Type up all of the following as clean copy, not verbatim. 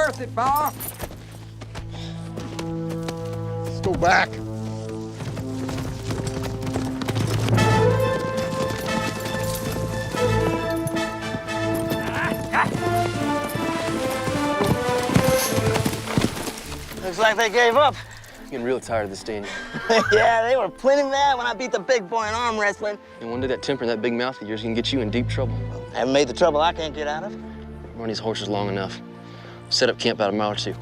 worth it, Pa. Let's go back. Looks like they gave up. I'm getting real tired of this, Danny. Yeah, they were plenty mad when I beat the big boy in arm wrestling. And one day that temper and that big mouth of yours can get you in deep trouble. I haven't made the trouble I can't get out of. Run these horses long enough. Set up camp about a mile or two.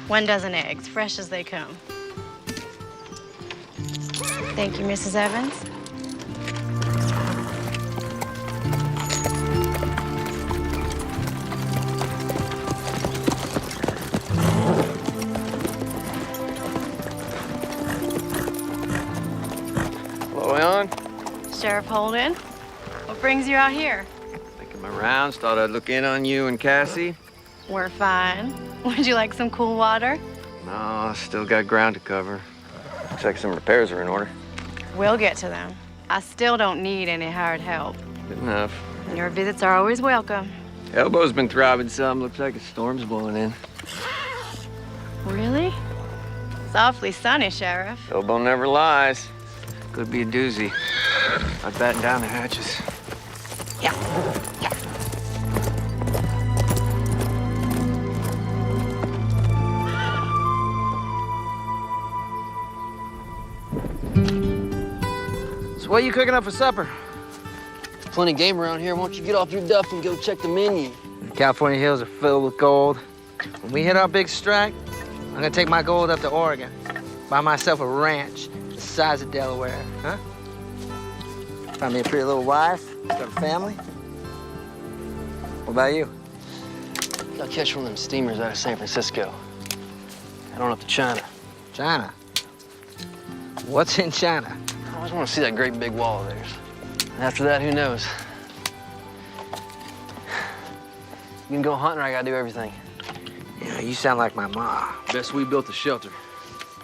One dozen eggs, fresh as they come. Thank you, Mrs. Evans. Hello, Alan. Sheriff Holden, what brings you out here? Making my rounds, thought I'd look in on you and Cassie. We're fine. Would you like some cool water? No, still got ground to cover. Looks like some repairs are in order. We'll get to them. I still don't need any hired help. Good enough. Your visits are always welcome. Elbow's been throbbing some. Looks like a storm's blowing in. Really? It's awfully sunny, Sheriff. Elbow never lies. Could be a doozy. I'd batten down the hatches. Yeah. So what are you cooking up for supper? There's plenty of game around here. Why don't you get off your duff and go check the menu? The California hills are filled with gold. When we hit our big strike, I'm gonna take my gold up to Oregon. Buy myself a ranch the size of Delaware, huh? Find me a pretty little wife, start a family. What about you? I'll catch one of them steamers out of San Francisco. Head on up to China. China? What's in China? I always want to see that great big wall of theirs. And after that, who knows? You can go hunting or I gotta do everything. You know, you sound like my ma. Best we built a shelter.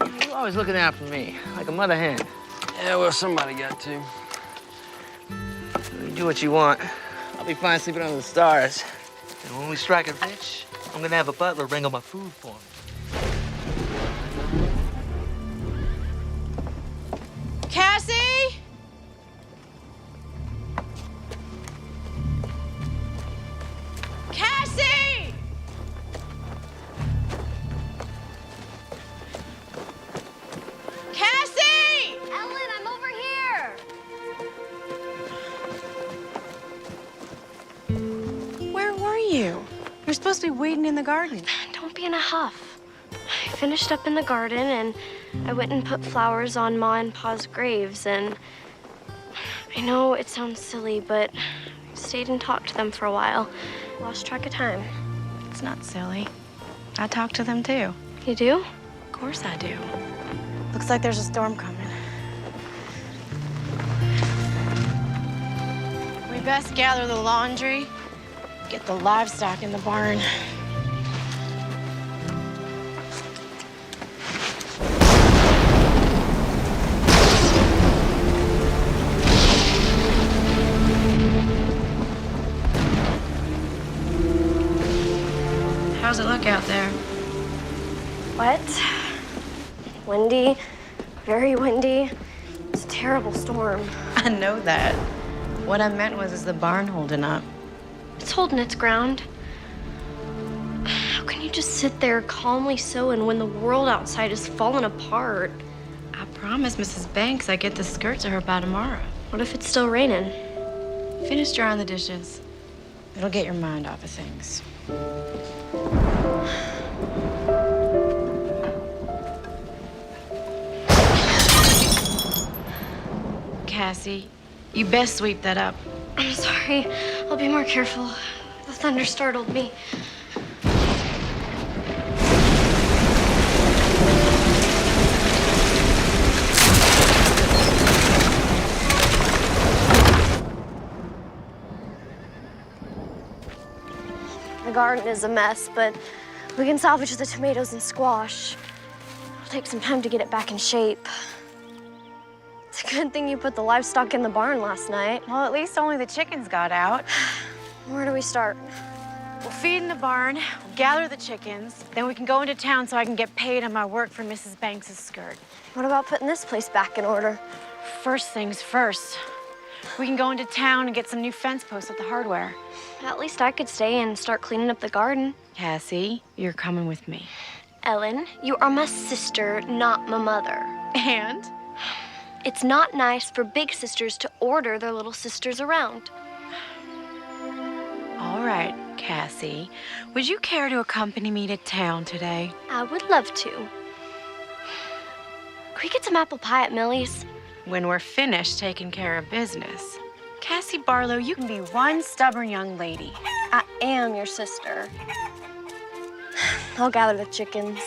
You're always looking out for me, like a mother hen. Yeah, well, somebody got to. You do what you want. I'll be fine sleeping under the stars. And when we strike it rich, I'm gonna have a butler bring all my food for me. Cassie? Cassie! Cassie! Ellen, I'm over here. Where were you? You're supposed to be weeding in the garden. Don't be in a huff. I finished up in the garden and I went and put flowers on Ma and Pa's graves, and I know it sounds silly, but I stayed and talked to them for a while. Lost track of time. It's not silly. I talk to them too. You do? Of course I do. Looks like there's a storm coming. We best gather the laundry, get the livestock in the barn. How's it look out there? Wet, windy, very windy. It's a terrible storm. I know that. What I meant was, is the barn holding up? It's holding its ground. How can you just sit there calmly sewing when the world outside is falling apart? I promised Mrs. Banks I'd get the skirt to her by tomorrow. What if it's still raining? Finish drying the dishes. It'll get your mind off of things. Cassie, you best sweep that up. I'm sorry. I'll be more careful. The thunder startled me. The garden is a mess, but We can salvage the tomatoes and squash. It'll take some time to get it back in shape. It's a good thing you put the livestock in the barn last night. Well, at least only the chickens got out. Where do we start? We'll feed in the barn, we'll gather the chickens, then we can go into town so I can get paid on my work for Mrs. Banks's skirt. What about putting this place back in order? First things first. We can go into town and get some new fence posts at the hardware. At least I could stay and start cleaning up the garden. Cassie, you're coming with me. Ellen, you are my sister, not my mother. And? It's not nice for big sisters to order their little sisters around. All right, Cassie. Would you care to accompany me to town today? I would love to. Can we get some apple pie at Millie's? When we're finished taking care of business. Cassie Barlow, you can be one stubborn young lady. I am your sister. I'll gather the chickens.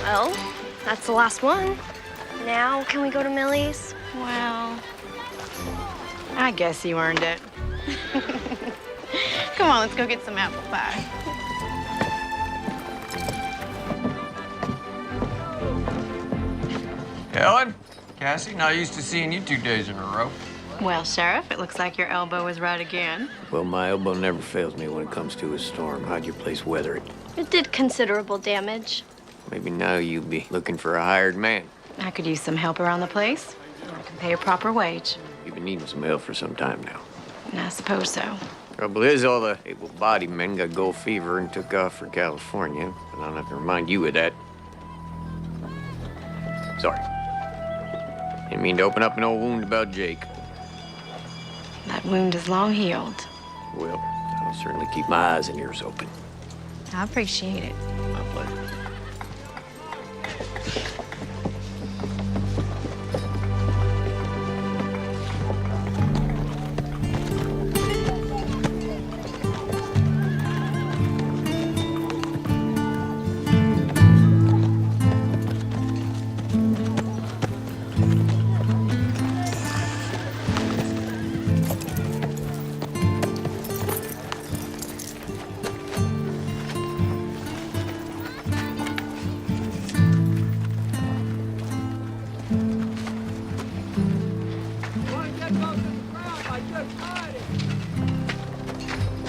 Well, that's the last one. Now, can we go to Millie's? Well, I guess you earned it. Come on, let's go get some apple pie. Ellen, Cassie, not used to seeing you 2 days in a row. Well, Sheriff, it looks like your elbow is right again. Well, my elbow never fails me when it comes to a storm. How'd your place weather it? It did considerable damage. Maybe now you'll be looking for a hired man. I could use some help around the place. I can pay a proper wage. You've been needing some help for some time now. I suppose so. Trouble is, all the able-bodied men got gold fever and took off for California. But I don't have to remind you of that. Sorry. Didn't mean to open up an old wound about Jake. That wound is long healed. Well, I'll certainly keep my eyes and ears open. I appreciate it. My pleasure.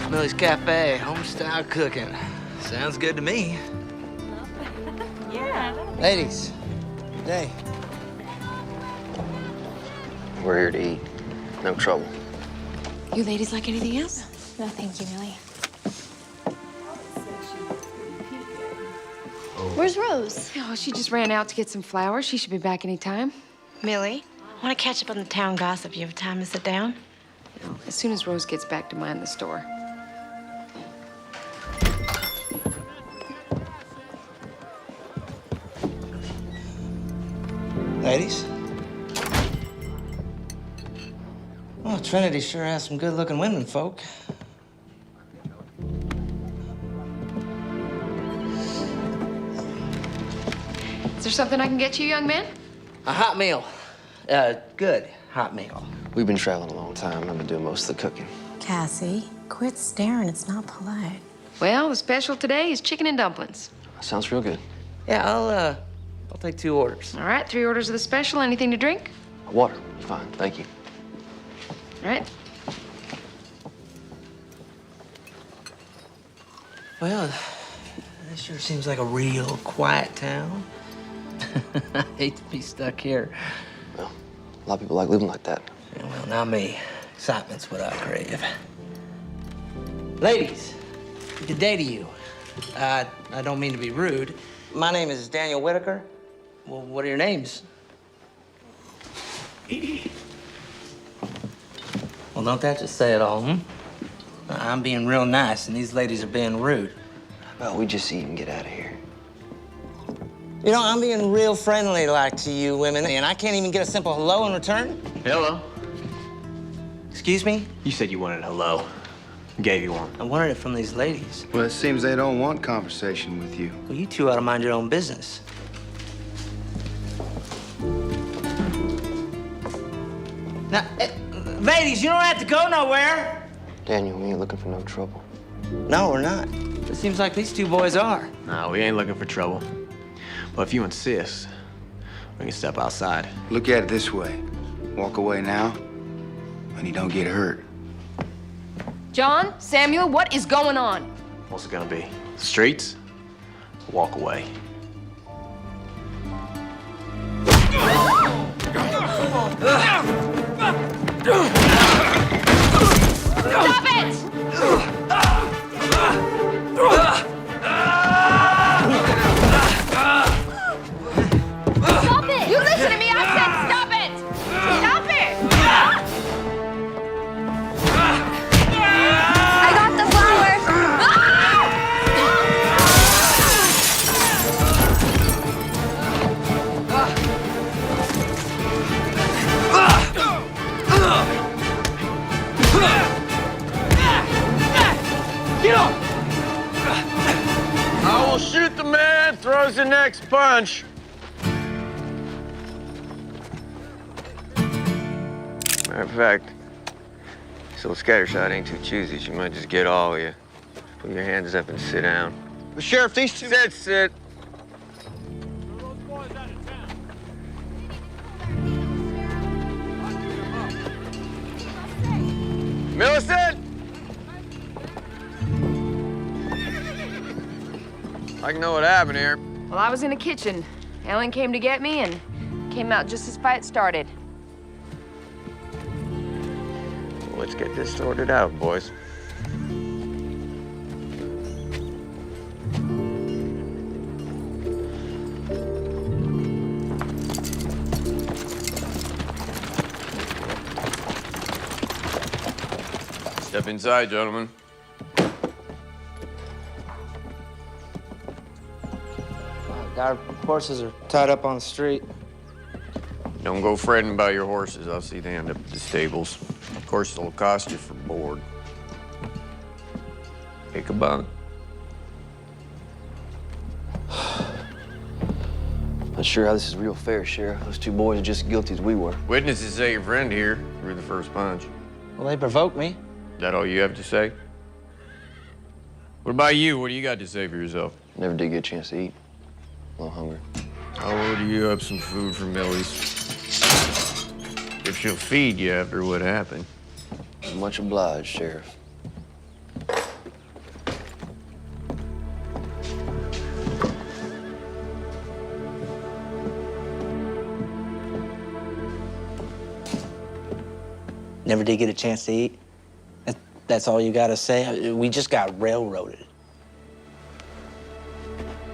Millie's Cafe, home-style cooking. Sounds good to me. Yeah. Ladies, good day. We're here to eat. No trouble. You ladies like anything else? No, thank you, Millie. Where's Rose? Oh, she just ran out to get some flowers. She should be back any time. Millie, I want to catch up on the town gossip. You have time to sit down? No, as soon as Rose gets back to mind the store. Ladies? Well, Trinity sure has some good-looking women, folk. Is there something I can get you, young man? A hot meal. Good hot meal. We've been traveling a long time. I've been doing most of the cooking. Cassie, quit staring. It's not polite. Well, the special today is chicken and dumplings. Sounds real good. Yeah, I'll take 2 orders. All right, 3 orders of the special. Anything to drink? Water. Fine. Thank you. All right. Well, this sure seems like a real quiet town. I hate to be stuck here. Well, a lot of people like living like that. Yeah, well, not me. Excitement's what I crave. Ladies, good day to you. I don't mean to be rude. My name is Daniel Whitaker. Well, what are your names? Well, Well, don't that just say it all, I'm being real nice, and these ladies are being rude. How about we just eat and get out of here? You know, I'm being real friendly like to you women, and I can't even get a simple hello in return. Hello. Excuse me? You said you wanted a hello. Gave you one. I wanted it from these ladies. Well, it seems they don't want conversation with you. Well, you two ought to mind your own business. Now, ladies, you don't have to go nowhere. Daniel, we ain't looking for no trouble. No, we're not. It seems like these two boys are. No, we ain't looking for trouble. But if you insist, we can step outside. Look at it this way. Walk away now, and you don't get hurt. John, Samuel, what is going on? What's it gonna be? Streets? Walk away. Stop it! Stop it! You listen to me, I said stop it! Stop it! I got the flowers! I will shoot the man throws the next punch. Matter of fact, this old scattershot ain't too choosy. She might just get all of you. Put your hands up and sit down. But Sheriff, these two... Sit. Millicent! I know what happened here. Well, I was in the kitchen. Ellen came to get me and came out just as fight started. Let's get this sorted out, boys. Step inside, gentlemen. Our horses are tied up on the street. Don't go fretting about your horses. I'll see they end up at the stables. Of course, it'll cost you for board. Take a bunk. Not sure how this is real fair, Sheriff. Those two boys are just as guilty as we were. Witnesses say your friend here threw the first punch. Well, they provoked me. Is that all you have to say? What about you? What do you got to say for yourself? Never did get a chance to eat. A little hungry. I'll order you up some food from Millie's. If she'll feed you after what happened. Much obliged, Sheriff. Never did get a chance to eat. That's all you gotta say? We just got railroaded.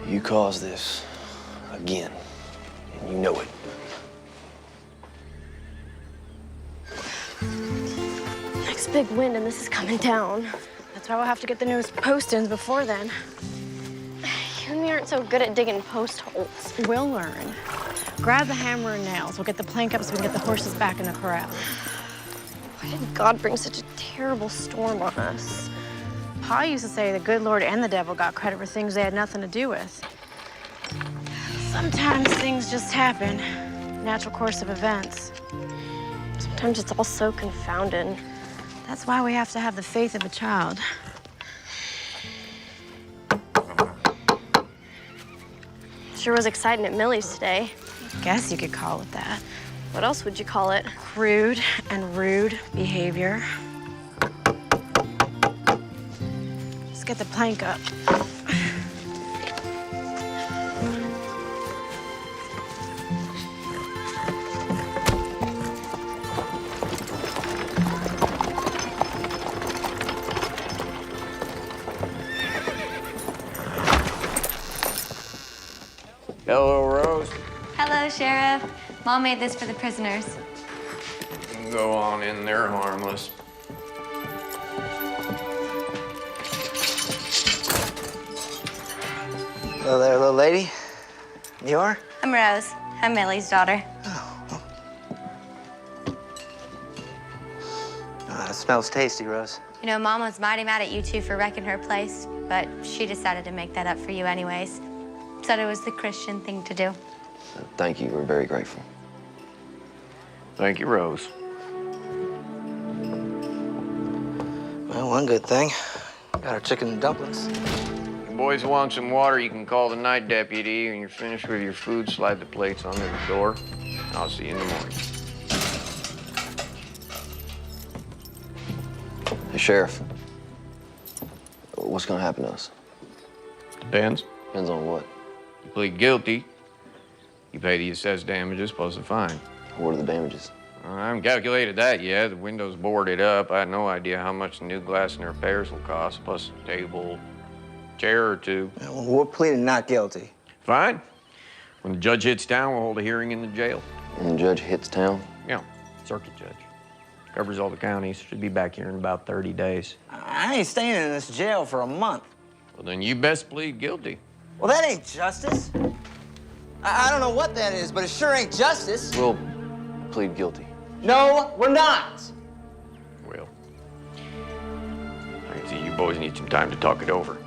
You caused this again, and you know it. Next big wind and this is coming down. That's why we'll have to get the newest post-ins before then. You and me aren't so good at digging post holes. We'll learn. Grab the hammer and nails. We'll get the plank up so we can get the horses back in the corral. Why did God bring such a terrible storm on us? Pa used to say the good Lord and the devil got credit for things they had nothing to do with. Sometimes things just happen. Natural course of events. Sometimes it's all so confounded. That's why we have to have the faith of a child. Sure was exciting at Millie's today. Guess you could call it that. What else would you call it? Crude and rude behavior. Let's get the plank up. Hello, Rose. Hello, Sheriff. Mom made this for the prisoners. You can go on in there harmless. Hello there, little lady. You are? I'm Rose. I'm Millie's daughter. It smells tasty, Rose. You know, Mom was mighty mad at you two for wrecking her place, but she decided to make that up for you anyways. Said it was the Christian thing to do. Thank you. We're very grateful. Thank you, Rose. Well, one good thing. Got our chicken and dumplings. If you boys want some water, you can call the night deputy. When you're finished with your food, slide the plates under the door. I'll see you in the morning. Hey, Sheriff. What's gonna happen to us? Depends. Depends on what. You plead guilty, you pay the assessed damages plus a fine. What are the damages? I haven't calculated that yet. The window's boarded up. I had no idea how much the new glass and repairs will cost, plus a table, chair or two. Well, we're pleading not guilty. Fine. When the judge hits town, we'll hold a hearing in the jail. When the judge hits town? Yeah, circuit judge. Covers all the counties. Should be back here in about 30 days. I ain't staying in this jail for a month. Well, then you best plead guilty. Well, that ain't justice. I don't know what that is, but it sure ain't justice. We'll plead guilty. No, we're not. Well, I can see you boys need some time to talk it over.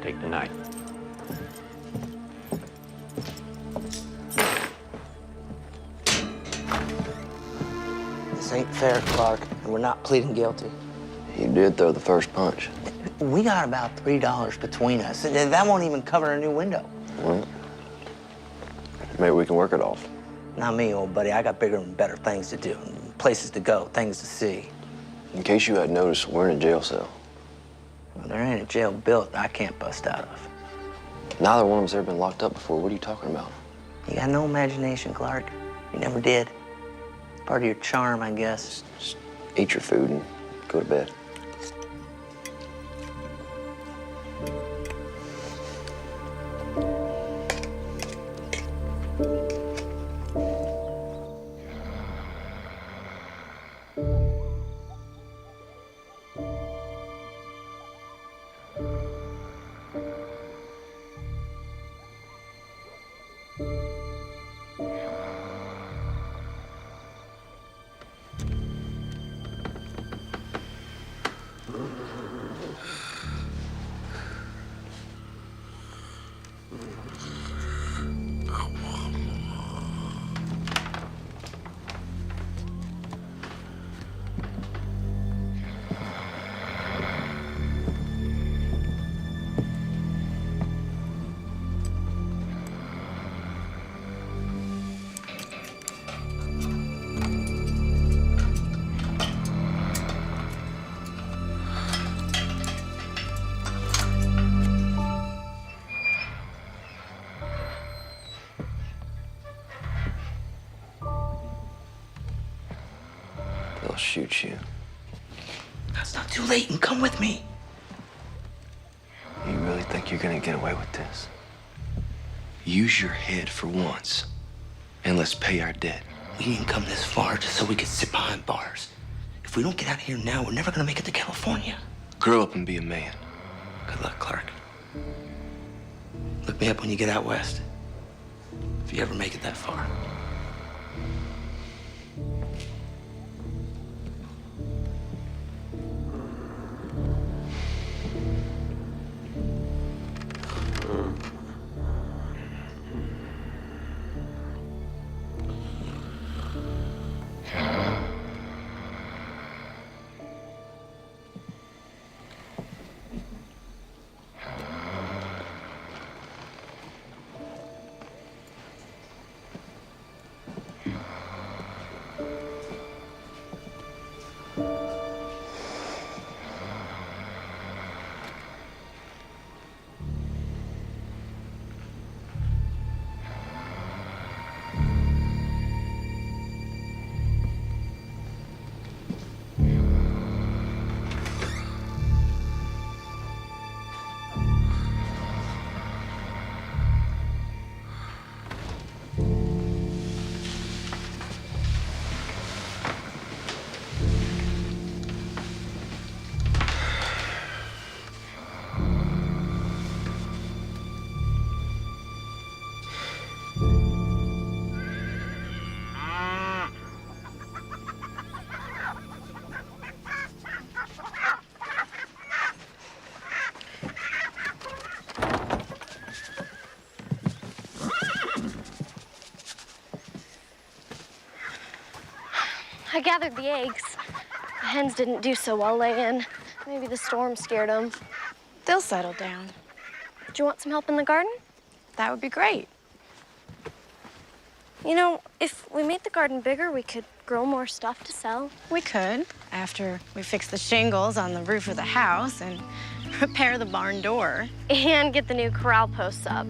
Take the night. This ain't fair, Clark, and we're not pleading guilty. You did throw the first punch. We got about $3 between us, and that won't even cover a new window. Well, maybe we can work it off. Not me, old buddy. I got bigger and better things to do, places to go, things to see. In case you hadn't noticed, we're in a jail cell. Well, there ain't a jail built I can't bust out of. Neither one of us ever been locked up before. What are you talking about? You got no imagination, Clark. You never did. Part of your charm, I guess. Just eat your food and go to bed. They'll shoot you. It's not too late, and come with me. You really think you're gonna get away with this? Use your head for once, and let's pay our debt. We didn't come this far just so we could sit behind bars. If we don't get out of here now, we're never gonna make it to California. Grow up and be a man. Good luck, Clark. Look me up when you get out west. If you ever make it that far. gathered the eggs. The hens didn't do so well laying. Maybe the storm scared them. They'll settle down. Do you want some help in the garden? That would be great. You know, if we made the garden bigger, we could grow more stuff to sell. We could, after we fix the shingles on the roof of the house and repair the barn door. And get the new corral posts up.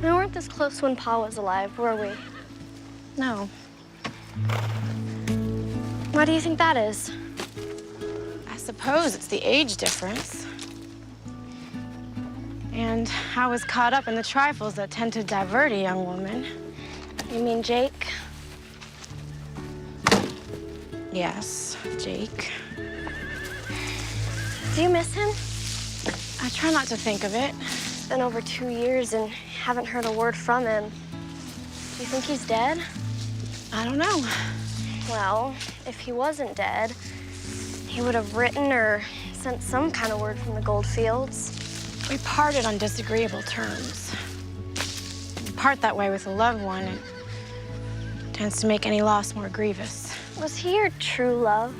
We weren't this close when Pa was alive, were we? No. Why do you think that is? I suppose it's the age difference. And I was caught up in the trifles that tend to divert a young woman. You mean Jake? Yes, Jake. Do you miss him? I try not to think of it. It's been over 2 years and haven't heard a word from him. Do you think he's dead? I don't know. Well, if he wasn't dead, he would have written or sent some kind of word from the Goldfields. We parted on disagreeable terms. You part that way with a loved one, it tends to make any loss more grievous. Was he your true love?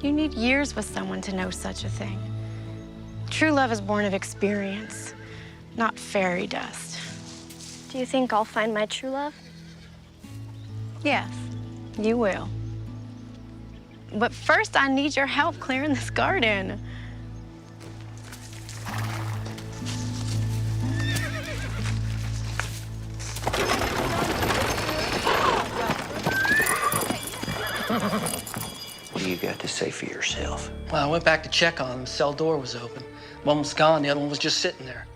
You need years with someone to know such a thing. True love is born of experience, not fairy dust. Do you think I'll find my true love? Yes, you will. But first, I need your help clearing this garden. What do you got to say for yourself? Well, I went back to check on him. The cell door was open. One was gone, the other one was just sitting there.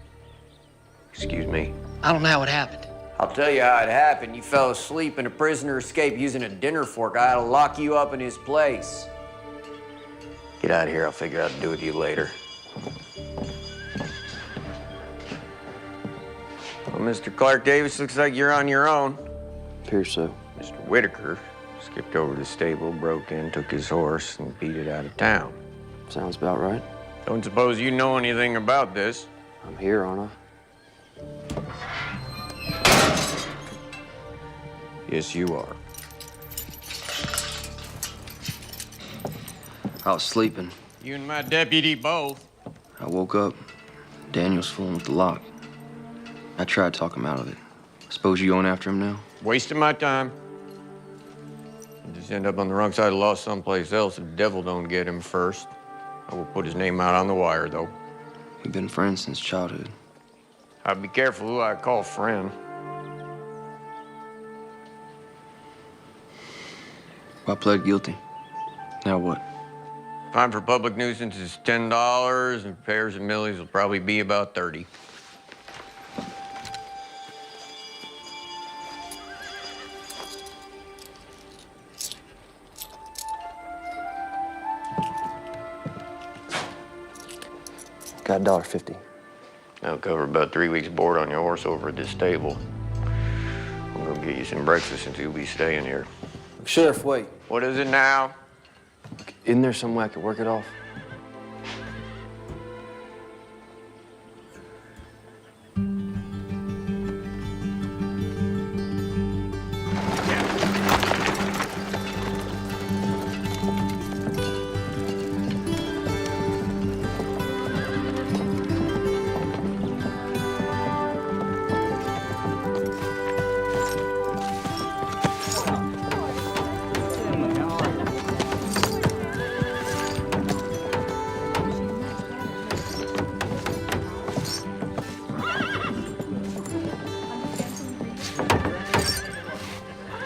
Excuse me. I don't know how it happened. I'll tell you how it happened. You fell asleep and a prisoner escaped using a dinner fork. I had to lock you up in his place. Get out of here. I'll figure out what to do with you later. Well, Mr. Clark Davis, looks like you're on your own. Appears so. Mr. Whitaker skipped over to the stable, broke in, took his horse, and beat it out of town. Sounds about right. Don't suppose you know anything about this. I'm here, aren't I? Yes, you are. I was sleeping. You and my deputy both. I woke up. Daniel's fooling with the lock. I tried to talk him out of it. Suppose you going after him now? Wasting my time. I'll just end up on the wrong side of the law someplace else if the devil don't get him first. I will put his name out on the wire, though. We've been friends since childhood. I'd be careful who I call friend. I pled guilty. Now what? Fine for public nuisance is $10, and repairs and millies will probably be about 30. Got $1.50. That'll cover about 3 weeks' board on your horse over at this stable. I'm gonna get you some breakfast since you'll be staying here. Sheriff, wait. What is it now? Isn't there some way I could work it off?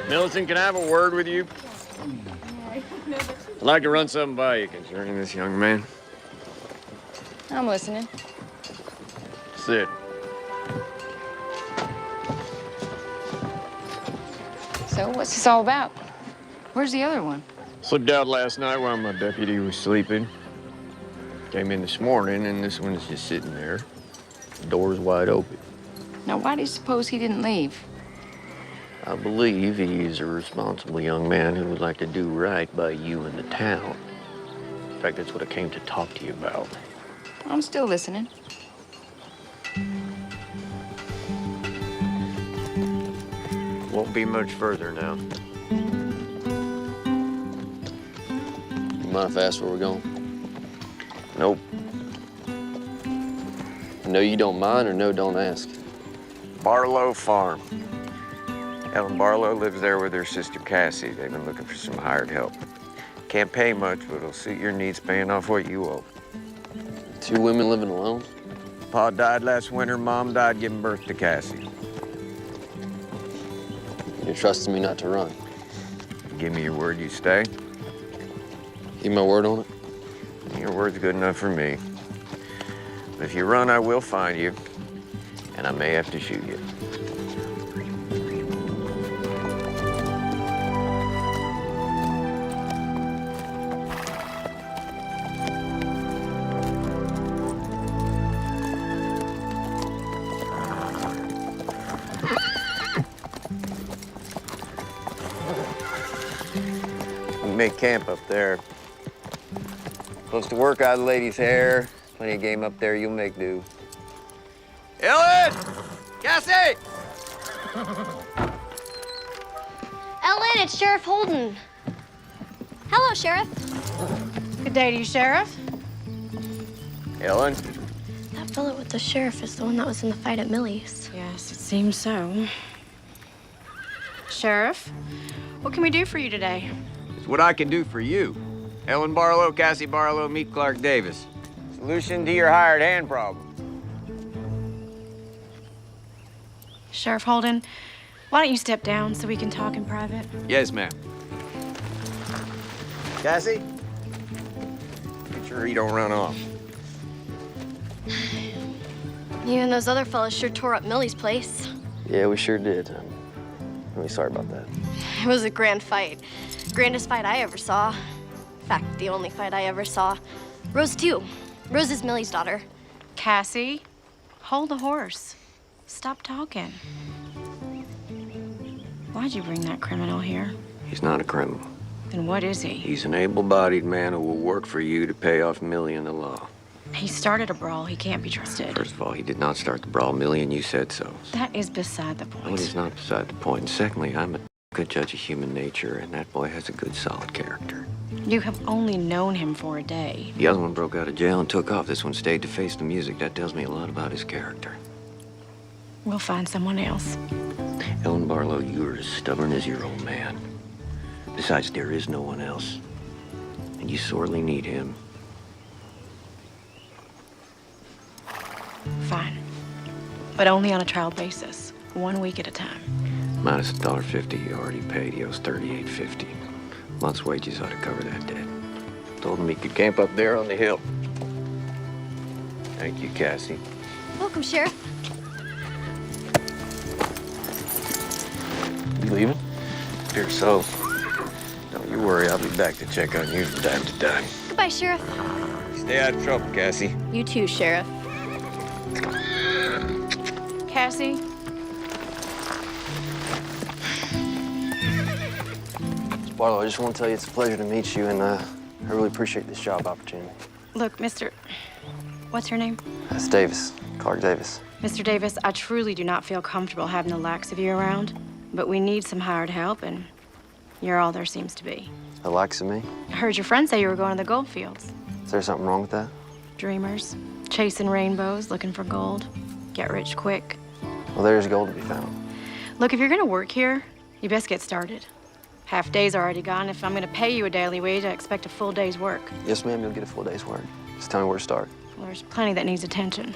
Millicent, can I have a word with you? I'd like to run something by you concerning this young man. I'm listening. Sit. So, what's this all about? Where's the other one? Slipped out last night while my deputy was sleeping. Came in this morning, and this one's just sitting there. The door's wide open. Now, why do you suppose he didn't leave? I believe he's a responsible young man who would like to do right by you and the town. In fact, that's what I came to talk to you about. I'm still listening. Won't be much further now. You mind if I ask where we're going? Nope. No, you don't mind, or no, don't ask? Barlow Farm. Ellen Barlow lives there with her sister Cassie. They've been looking for some hired help. Can't pay much, but it'll suit your needs paying off what you owe. 2 women living alone? Pa died last winter, Mom died giving birth to Cassie. You're trusting me not to run. Give me your word you stay. Give my word on it? Your word's good enough for me. But if you run, I will find you, and I may have to shoot you. We make camp up there. Close to work out of the lady's hair. Plenty of game up there, you'll make do. Ellen! Cassie! Ellen, it's Sheriff Holden. Hello, Sheriff. Good day to you, Sheriff. Ellen? That fellow with the sheriff is the one that was in the fight at Millie's. Yes, it seems so. Sheriff, what can we do for you today? It's what I can do for you. Ellen Barlow, Cassie Barlow, meet Clark Davis. Solution to your hired hand problem. Sheriff Holden, why don't you step down so we can talk in private? Yes, ma'am. Cassie? Make sure he don't run off. You and those other fellas sure tore up Millie's place. Yeah, we sure did. I'm really sorry about that. It was a grand fight. Grandest fight I ever saw. In fact, the only fight I ever saw. Rose, too. Rose is Millie's daughter. Cassie, hold the horse. Stop talking. Why'd you bring that criminal here? He's not a criminal. Then what is he? He's an able-bodied man who will work for you to pay off Millie and the law. He started a brawl. He can't be trusted. First of all, he did not start the brawl, Millie, and you said so. That is beside the No, point. it is not beside the point. And secondly, I'm a good judge of human nature, and that boy has a good, solid character. You have only known him for a day. The other one broke out of jail and took off. This one stayed to face the music. That tells me a lot about his character. We'll find someone else. Ellen Barlow, you are as stubborn as your old man. Besides, there is no one else. And you sorely need him. Fine. But only on a trial basis. 1 week at a time. Minus $1.50 he already paid. He owes $38.50. Month's wages ought to cover that debt. Told him he could camp up there on the hill. Thank you, Cassie. Welcome, Sheriff. You leaving? Fear so. Don't you worry, I'll be back to check on you from time to time. Goodbye, Sheriff. Stay out of trouble, Cassie. You too, Sheriff. Cassie? Barlow, I just want to tell you it's a pleasure to meet you, and I really appreciate this job opportunity. Look, what's your name? That's Davis, Clark Davis. Mr. Davis, I truly do not feel comfortable having the likes of you around, but we need some hired help, and you're all there seems to be. The likes of me? I heard your friend say you were going to the gold fields. Is there something wrong with that? Dreamers, chasing rainbows, looking for gold. Get rich quick. Well, there's gold to be found. Look, if you're gonna work here, you best get started. Half day's already gone. If I'm gonna pay you a daily wage, I expect a full day's work. Yes, ma'am, you'll get a full day's work. Just tell me where to start. Well, there's plenty that needs attention.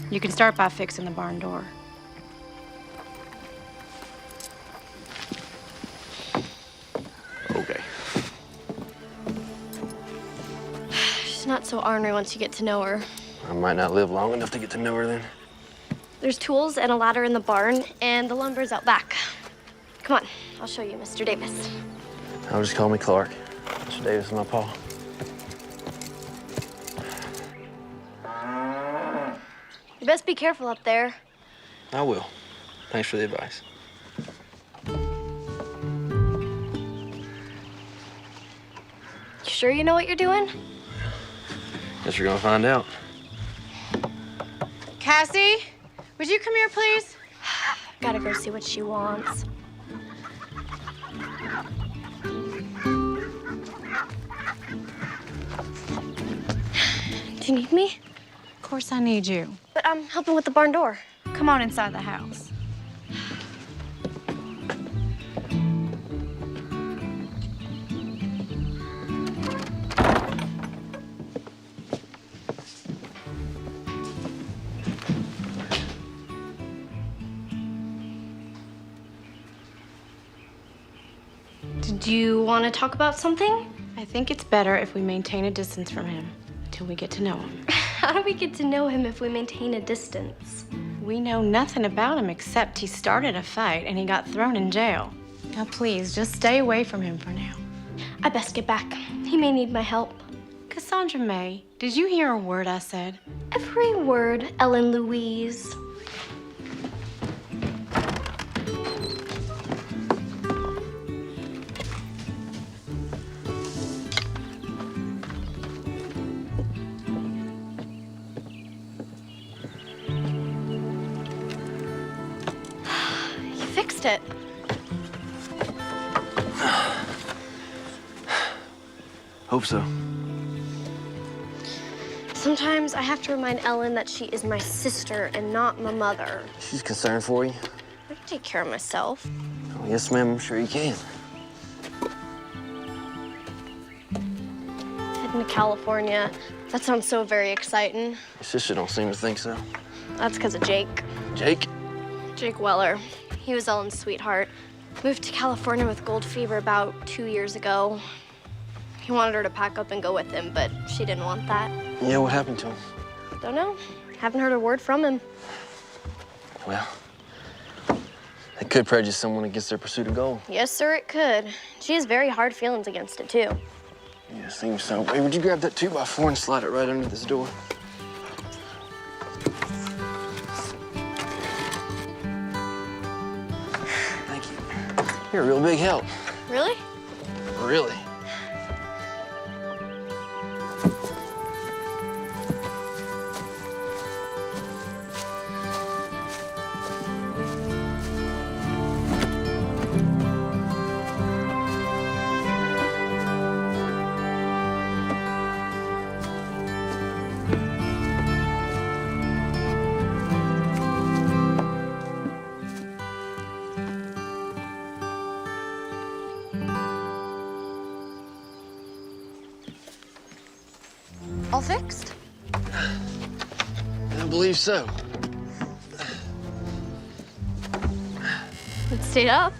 You can start by fixing the barn door. Okay. She's not so ornery once you get to know her. I might not live long enough to get to know her then. There's tools and a ladder in the barn, and the lumber's out back. Come on, I'll show you, Mr. Davis. I'll just call me Clark. Mr. Davis is my pa. You best be careful up there. I will. Thanks for the advice. You sure you know what you're doing? Guess you're gonna find out. Cassie, would you come here, please? Gotta go see what she wants. Do you need me? Of course I need you. But I'm helping with the barn door. Come on inside the house. Did you want to talk about something? I think it's better if we maintain a distance from him until we get to know him. How do we get to know him if we maintain a distance? We know nothing about him except he started a fight and he got thrown in jail. Now, please, just stay away from him for now. I best get back. He may need my help. Cassandra May, did you hear a word I said? Every word, Ellen Louise. You fixed it. Hope so. Sometimes I have to remind Ellen that she is my sister and not my mother. She's concerned for you. I can take care of myself. Oh, yes, ma'am, I'm sure you can. Heading to California. That sounds so very exciting. Your sister don't seem to think so. That's because of Jake. Jake? Jake Weller. He was Ellen's sweetheart. Moved to California with gold fever about 2 years ago. He wanted her to pack up and go with him, but she didn't want that. Yeah, what happened to him? Don't know. Haven't heard a word from him. Well, it could prejudice someone against their pursuit of gold. Yes, sir, it could. She has very hard feelings against it, too. Yeah, seems so. Hey, would you grab that 2x4 and slide it right under this door? Thank you. You're a real big help. Really? Really? All fixed? I believe so. It stayed up.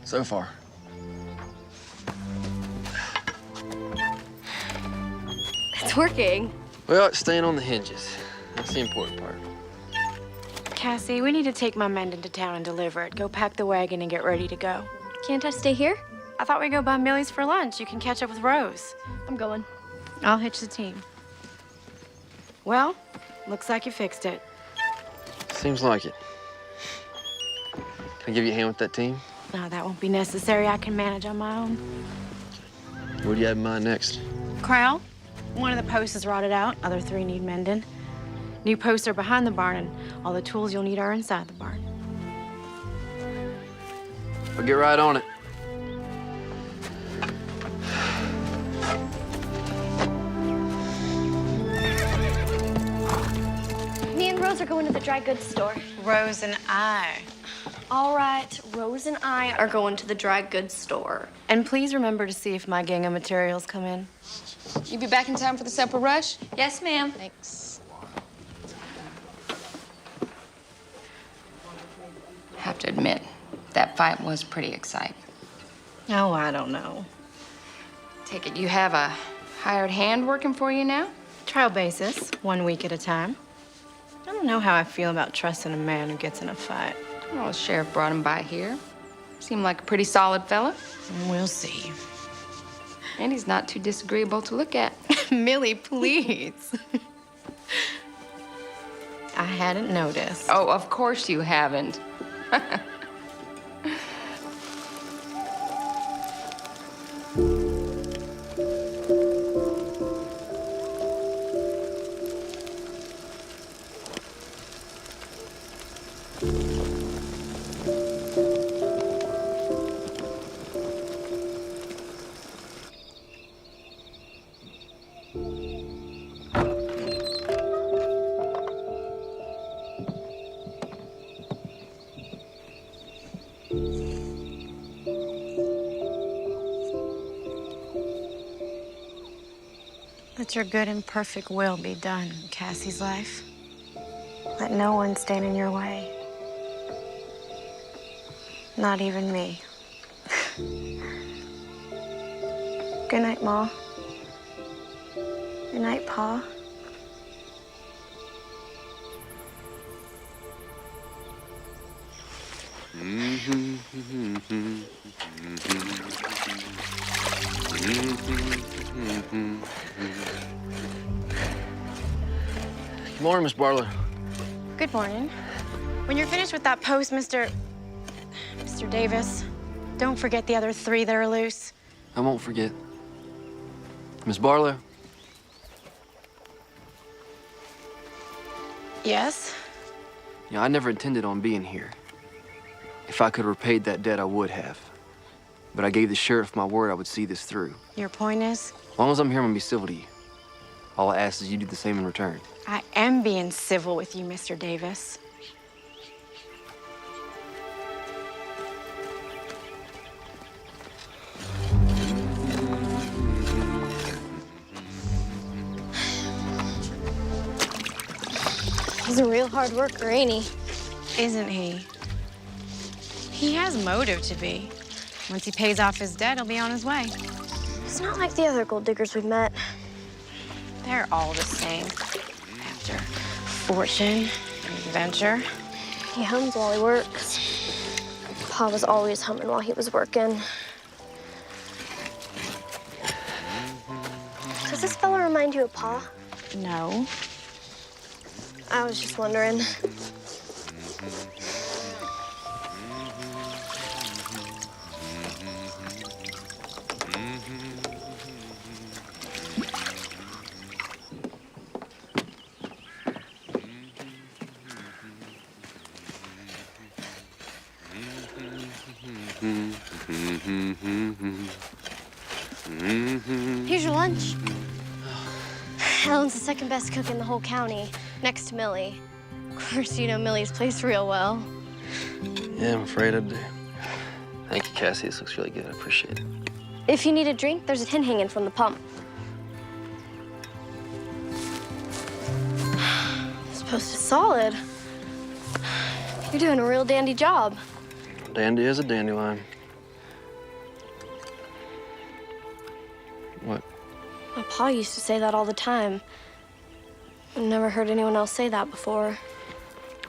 So far. It's working. Well, it's staying on the hinges. That's the important part. Cassie, we need to take my men into town and deliver it. Go pack the wagon and get ready to go. Can't I stay here? I thought we'd go by Millie's for lunch. You can catch up with Rose. I'm going. I'll hitch the team. Well, looks like you fixed it. Seems like it. Can I give you a hand with that team? No, that won't be necessary. I can manage on my own. What do you have in mind next? Corral, one of the posts is rotted out. Other 3 need mending. New posts are behind the barn, and all the tools you'll need are inside the barn. I'll get right on it. Me and Rose are going to the dry goods store. Rose and I. All right, Rose and I are going to the dry goods store. And please remember to see if my gang of materials come in. You be back in time for the supper rush? Yes, ma'am. Thanks. Have to admit, that fight was pretty exciting. Oh, I don't know. Take it you have a hired hand working for you now? Trial basis, 1 week at a time. I don't know how I feel about trusting a man who gets in a fight. Well, the sheriff brought him by here. Seemed like a pretty solid fella. We'll see. And he's not too disagreeable to look at. Millie, please. I hadn't noticed. Oh, of course you haven't. Let your good and perfect will be done in Cassie's life. Let no one stand in your way. Not even me. Good night, Ma. Good night, Pa. Good morning, Miss Barlow. Good morning. When you're finished with that post, Mr. Davis, don't forget the other 3 that are loose. I won't forget. Miss Barlow, Yes? you know, I never intended on being here. If I could have repaid that debt, I would have. But I gave the sheriff my word I would see this through. Your point is? As long as I'm here, I'm gonna be civil to you. All I ask is you do the same in return. I am being civil with you, Mr. Davis. He's a real hard worker, ain't he? Isn't he? He has motive to be. Once he pays off his debt, he'll be on his way. He's not like the other gold diggers we've met. They're all the same. After fortune and adventure. He hums while he works. Pa was always humming while he was working. Does this fella remind you of Pa? No. I was just wondering. Here's your lunch. Ellen's the second best cook in the whole county, next to Millie. Of course, you know Millie's place real well. Yeah, I'm afraid I do. Thank you, Cassie. This looks really good. I appreciate it. If you need a drink, there's a tin hanging from the pump. This post is solid. You're doing a real dandy job. Dandy is a dandelion. What? My pa used to say that all the time. I've never heard anyone else say that before.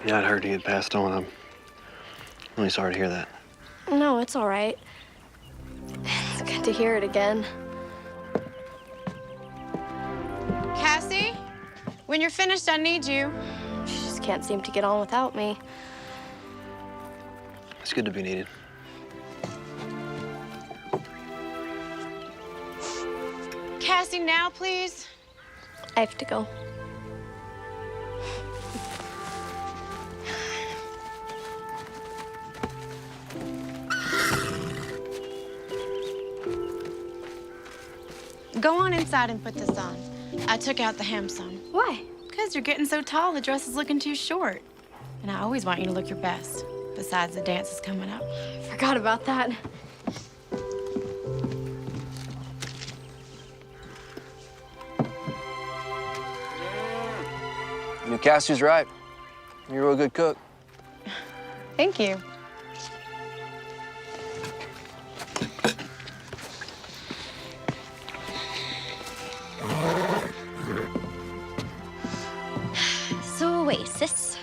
Yeah, I'd heard he had passed on. I'm really sorry to hear that. No, it's all right. It's good to hear it again. Cassie, when you're finished, I need you. She just can't seem to get on without me. It's good to be needed. Cassie, now, please. I have to go. Go on inside and put this on. I took out the hem some. Why? Because you're getting so tall, the dress is looking too short. And I always want you to look your best. Besides, the dance is coming up. Forgot about that. You know, Cassie's right. You're a real good cook. Thank you. So, Oasis.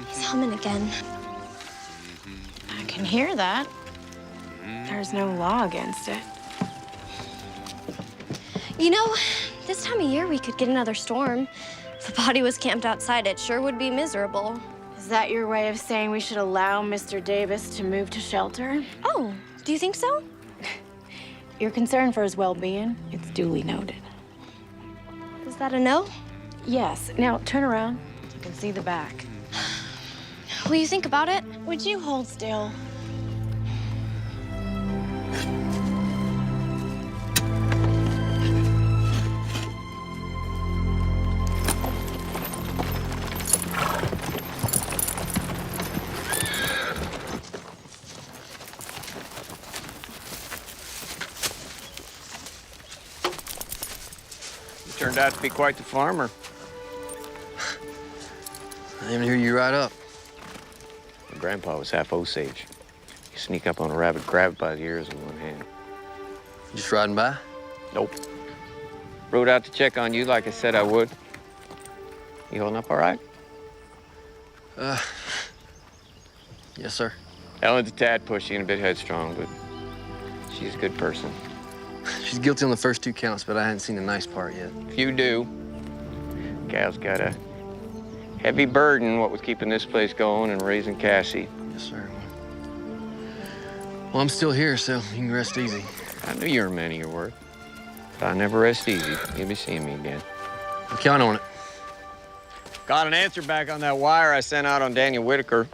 He's humming again. I can hear that. There's no law against it. You know, this time of year we could get another storm. If a body was camped outside, it sure would be miserable. Is that your way of saying we should allow Mr. Davis to move to shelter? Oh, do you think so? You're concerned for his well-being. It's duly noted. Is that a no? Yes. Now, turn around. You can see the back. Will you think about it? Would you hold still? Turned out to be quite the farmer. I even hear you right up. My grandpa was half Osage. You sneak up on a rabbit, grab it by the ears in one hand. Just riding by? Nope. Rode out to check on you like I said I would. You holding up all right? Yes, sir. Ellen's a tad pushy and a bit headstrong, but she's a good person. She's guilty on the first 2 counts, but I hadn't seen the nice part yet. If you do, Gal's got a heavy burden, what with keeping this place going and raising Cassie. Yes, sir. Well, I'm still here, so you can rest easy. I knew you were a man of your word. But I never rest easy. You'll be seeing me again. I'll count on it. Got an answer back on that wire I sent out on Daniel Whitaker.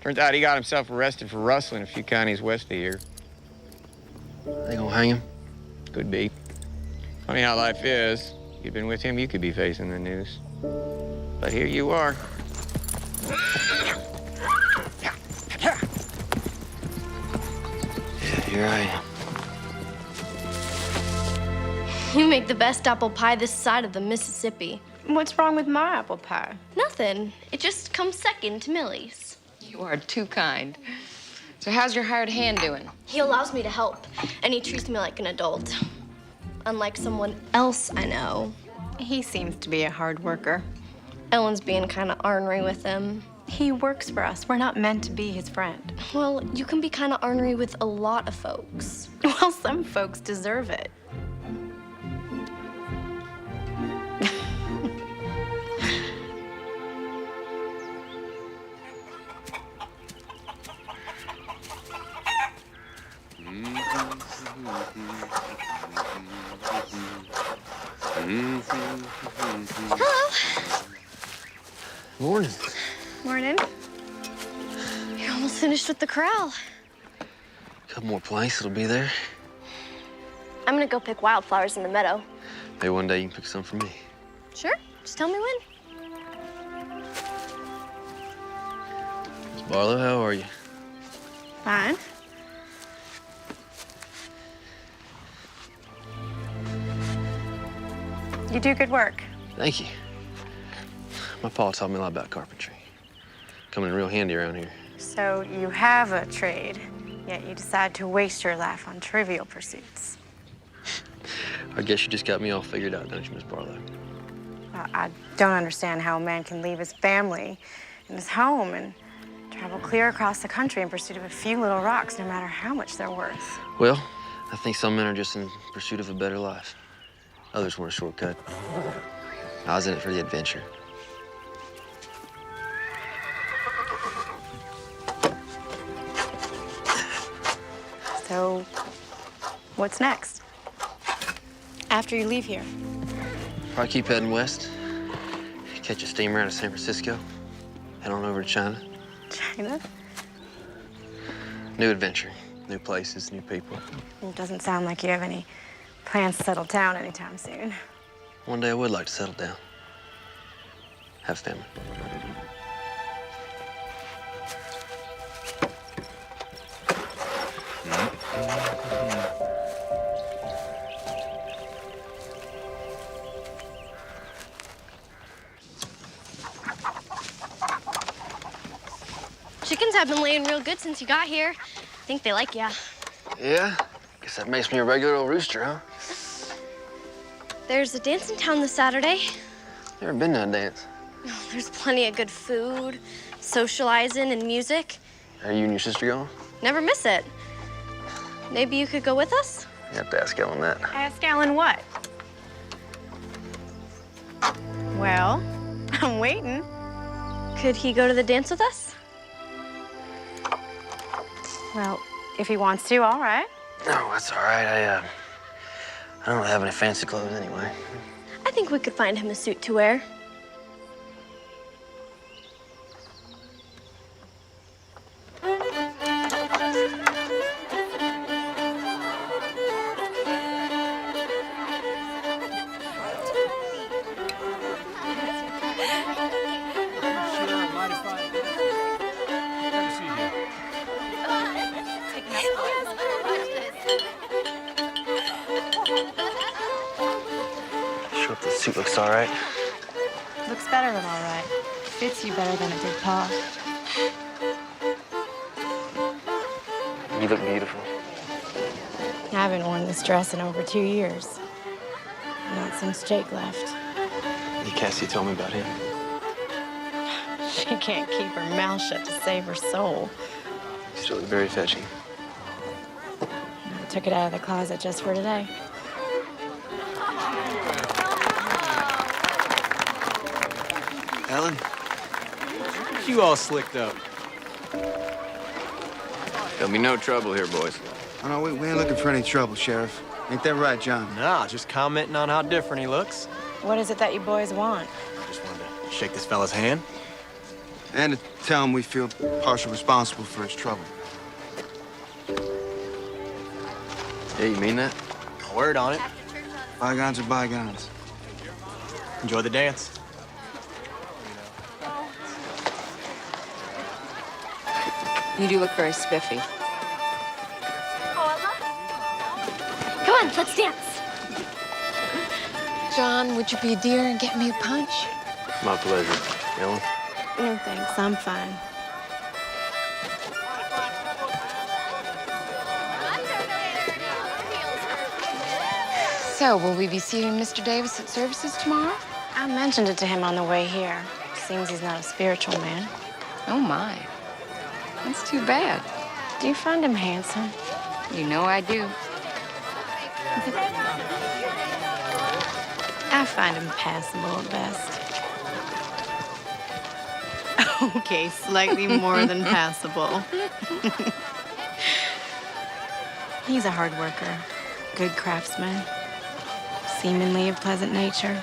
Turns out he got himself arrested for rustling a few counties west of here. They gonna hang him? Could be. Funny how life is. If you'd been with him, you could be facing the news. But here you are. Yeah, here I am. You make the best apple pie this side of the Mississippi. What's wrong with my apple pie? Nothing. It just comes second to Millie's. You are too kind. So how's your hired hand doing? He allows me to help, and he treats me like an adult. Unlike someone else I know. He seems to be a hard worker. Ellen's being kind of ornery with him. He works for us. We're not meant to be his friend. Well, you can be kind of ornery with a lot of folks. Well, some folks deserve it. Hello. Morning. Morning. You're almost finished with the corral. Couple more planks, it'll be there. I'm gonna go pick wildflowers in the meadow. Maybe one day you can pick some for me. Sure, just tell me when. Miss Barlow, how are you? Fine. You do good work. Thank you. My pa taught me a lot about carpentry. Coming in real handy around here. So you have a trade, yet you decide to waste your life on trivial pursuits. I guess you just got me all figured out, don't you, Miss Barlow? Well, I don't understand how a man can leave his family and his home and travel clear across the country in pursuit of a few little rocks, no matter how much they're worth. Well, I think some men are just in pursuit of a better life. Others want a shortcut. I was in it for the adventure. So, what's next? After you leave here? Probably keep heading west. Catch a steamer out of San Francisco. Head on over to China. China? New adventure. New places, new people. It doesn't sound like you have any plans to settle down anytime soon. One day I would like to settle down. Have family. Chickens have been laying real good since you got here. I think they like ya. Yeah? Guess that makes me a regular old rooster, huh? There's a dance in town this Saturday. Never been to a dance. Oh, there's plenty of good food, socializing, and music. Are you and your sister going? Never miss it. Maybe you could go with us? You have to ask Ellen that. Ask Alan what? Well, I'm waiting. Could he go to the dance with us? Well, if he wants to, all right. No, that's all right. I don't have any fancy clothes anyway. I think we could find him a suit to wear. Show up the Suit looks all right. Looks better than all right. Fits you better than it did Pa. You look beautiful. I haven't worn this dress in over 2 years. Not since Jake left. Hey, Cassie told me about him. She can't keep her mouth shut to save her soul. He still look very fetching. I took it out of the closet just for today. Ellen? You all slicked up. There'll be no trouble here, boys. Oh, no, we ain't looking for any trouble, Sheriff. Ain't that right, John? Nah, just commenting on how different he looks. What is it that you boys want? Just wanted to shake this fella's hand. And to tell him we feel partially responsible for his trouble. Yeah, you mean that? Word on it. Bygones are bygones. Enjoy the dance. You do look very spiffy. Come on, let's dance. John, would you be a dear and get me a punch? My pleasure. Ellen? No thanks, I'm fine. So, will we be seeing Mr. Davis at services tomorrow? I mentioned it to him on the way here. Seems he's not a spiritual man. Oh, my. That's too bad. Do you find him handsome? You know I do. I find him passable at best. Okay, slightly more than passable. He's a hard worker, good craftsman, seemingly of pleasant nature.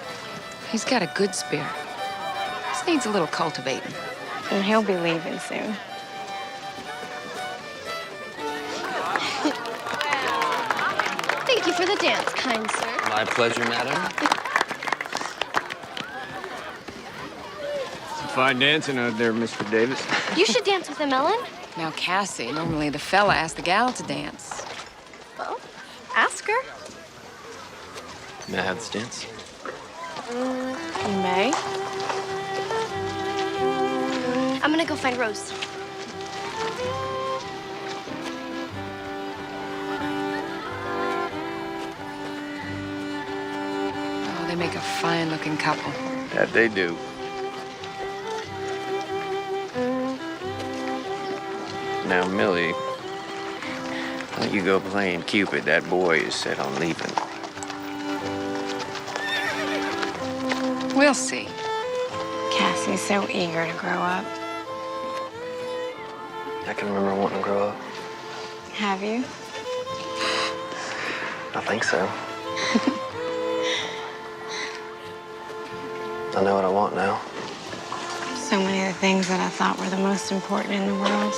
He's got a good spirit. Just needs a little cultivating. And he'll be leaving soon. Thank you for the dance, kind sir. My pleasure, madam. Fine dancing out there, Mr. Davis. You should dance with him, Ellen. Now, Cassie, normally the fella asks the gal to dance. Well, ask her. May I have this dance? You may. I'm gonna go find Rose. Oh, they make a fine-looking couple. That they do. Now, Millie, let you go playing Cupid. That boy is set on leaving. We'll see. Cassie's so eager to grow up. I can remember wanting to grow up. Have you? I think so. I know what I want now. So many of the things that I thought were the most important in the world,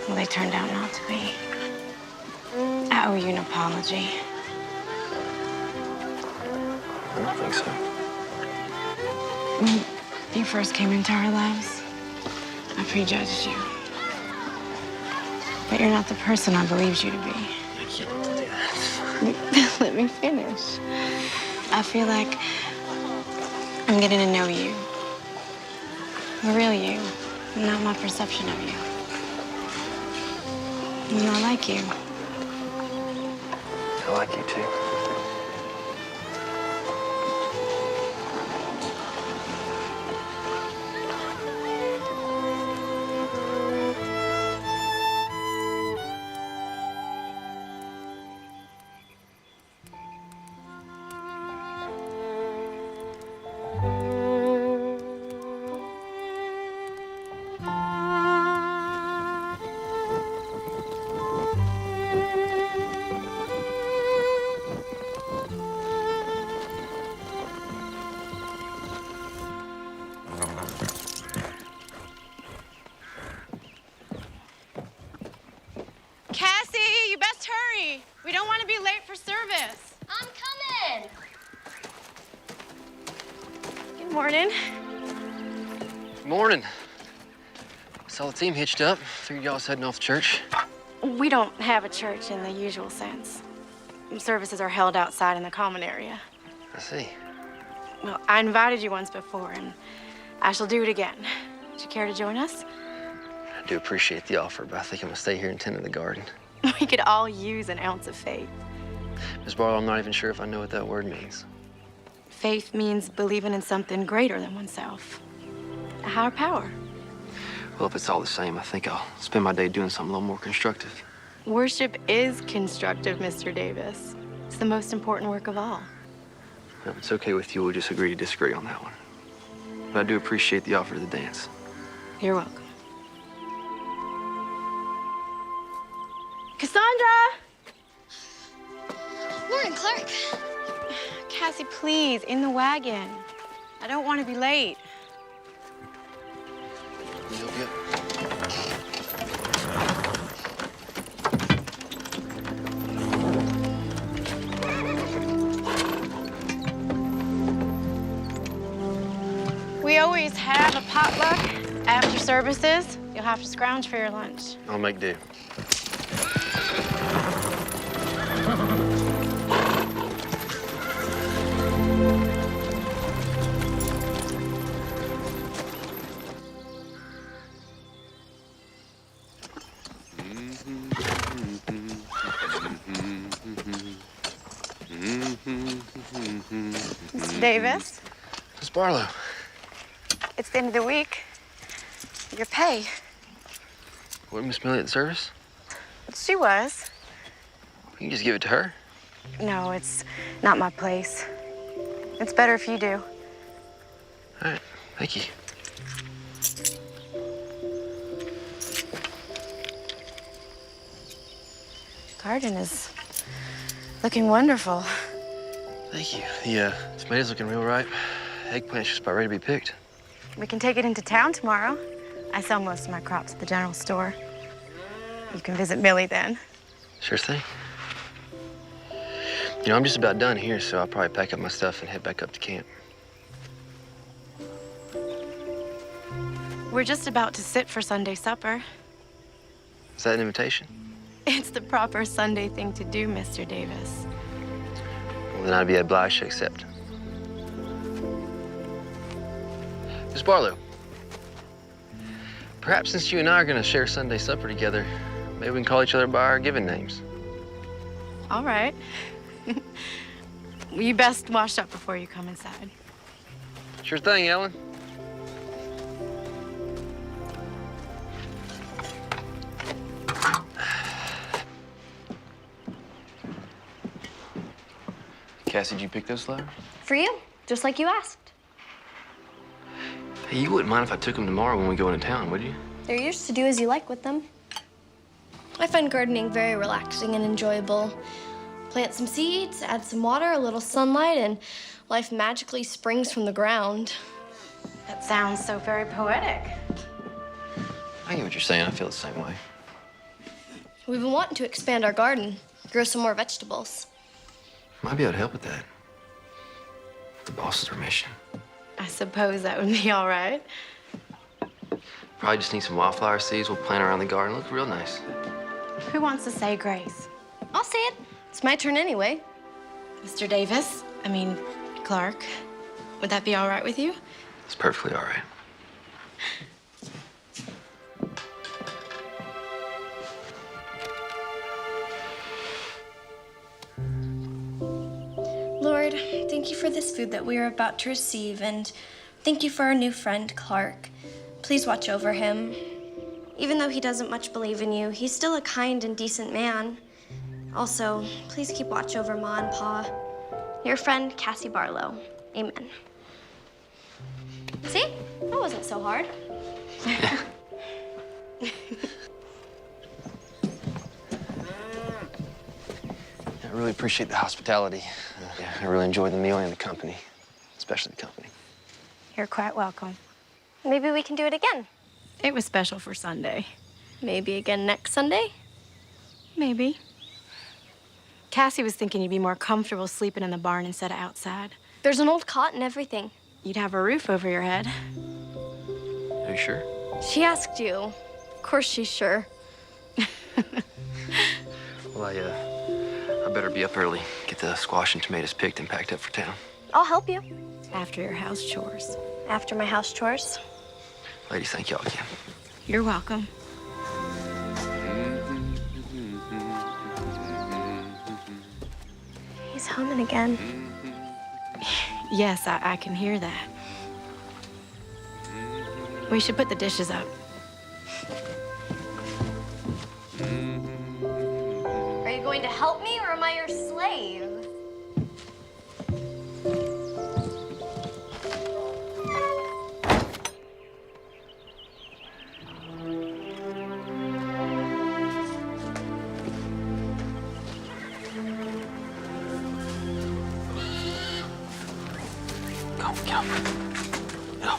well, they turned out not to be. I owe you an apology. I don't think so. When you first came into our lives, I prejudged you. But you're not the person I believed you to be. I can't do that. Let me finish. I feel like I'm getting to know you. The real you, not my perception of you. And I like you. I like you too. Cassie, you best hurry. We don't want to be late for service. I'm coming. Good morning. Morning. Saw the team hitched up. Figured y'all was heading off to church. We don't have a church in the usual sense. Services are held outside in the common area. I see. Well, I invited you once before, and I shall do it again. Would you care to join us? I do appreciate the offer, but I think I'm gonna stay here and tend to the garden. We could all use an ounce of faith. Miss Barlow, I'm not even sure if I know what that word means. Faith means believing in something greater than oneself. A higher power. Well, if it's all the same, I think I'll spend my day doing something a little more constructive. Worship is constructive, Mr. Davis. It's the most important work of all. If it's okay with you, we'll just agree to disagree on that one. But I do appreciate the offer of the dance. You're welcome. Cassandra! Morning, Clark. Cassie, please, in the wagon. I don't want to be late. You'll get. We always have a potluck after services. You'll have to scrounge for your lunch. I'll make do. Mr. Davis, Miss Barlow. it's the end of the week. Your pay. Wasn't Miss Millie at the service? She was. You can just give it to her. No, it's not my place. It's better if you do. All right, thank you. Garden is looking wonderful. Thank you. The tomatoes looking real ripe. Eggplant's just about ready to be picked. We can take it into town tomorrow. I sell most of my crops at the general store. You can visit Millie then. Sure thing. You know, I'm just about done here, so I'll probably pack up my stuff and head back up to camp. We're just about to sit for Sunday supper. Is that an invitation? It's the proper Sunday thing to do, Mr. Davis. Well, then I'd be obliged to accept. Miss Barlow, perhaps since you and I are going to share Sunday supper together, maybe we can call each other by our given names. All right. You best wash up before you come inside. Sure thing, Ellen. Cassie, did you pick those flowers? For you, just like you asked. Hey, you wouldn't mind if I took them tomorrow when we go into town, would you? They're yours to do as you like with them. I find gardening very relaxing and enjoyable. Plant some seeds, add some water, a little sunlight, and life magically springs from the ground. That sounds so very poetic. I get what you're saying. I feel the same way. We've been wanting to expand our garden, grow some more vegetables. Might be able to help with that. With the boss's permission. I suppose that would be all right. Probably just need some wildflower seeds. We'll plant around the garden. Look real nice. Who wants to say grace? I'll say it. It's my turn anyway. Mr. Davis, Clark, would that be all right with you? It's perfectly all right. Lord, thank you for this food that we are about to receive, and thank you for our new friend, Clark. Please watch over him. Even though he doesn't much believe in you, he's still a kind and decent man. Also, please keep watch over Ma and Pa. Your friend, Cassie Barlow. Amen. See? That wasn't so hard. I really appreciate the hospitality. I really enjoyed the meal and the company, especially the company. You're quite welcome. Maybe we can do it again. It was special for Sunday. Maybe again next Sunday? Maybe. Cassie was thinking you'd be more comfortable sleeping in the barn instead of outside. There's an old cot and everything. You'd have a roof over your head. Are you sure? She asked you. Of course she's sure. Well, I better be up early. Get the squash and tomatoes picked and packed up for town. I'll help you. After your house chores. After my house chores. Ladies, thank y'all again. You're welcome. He's humming again. Yes, I can hear that. We should put the dishes up. Are you going to help me or am I your slave? Go, go. Go.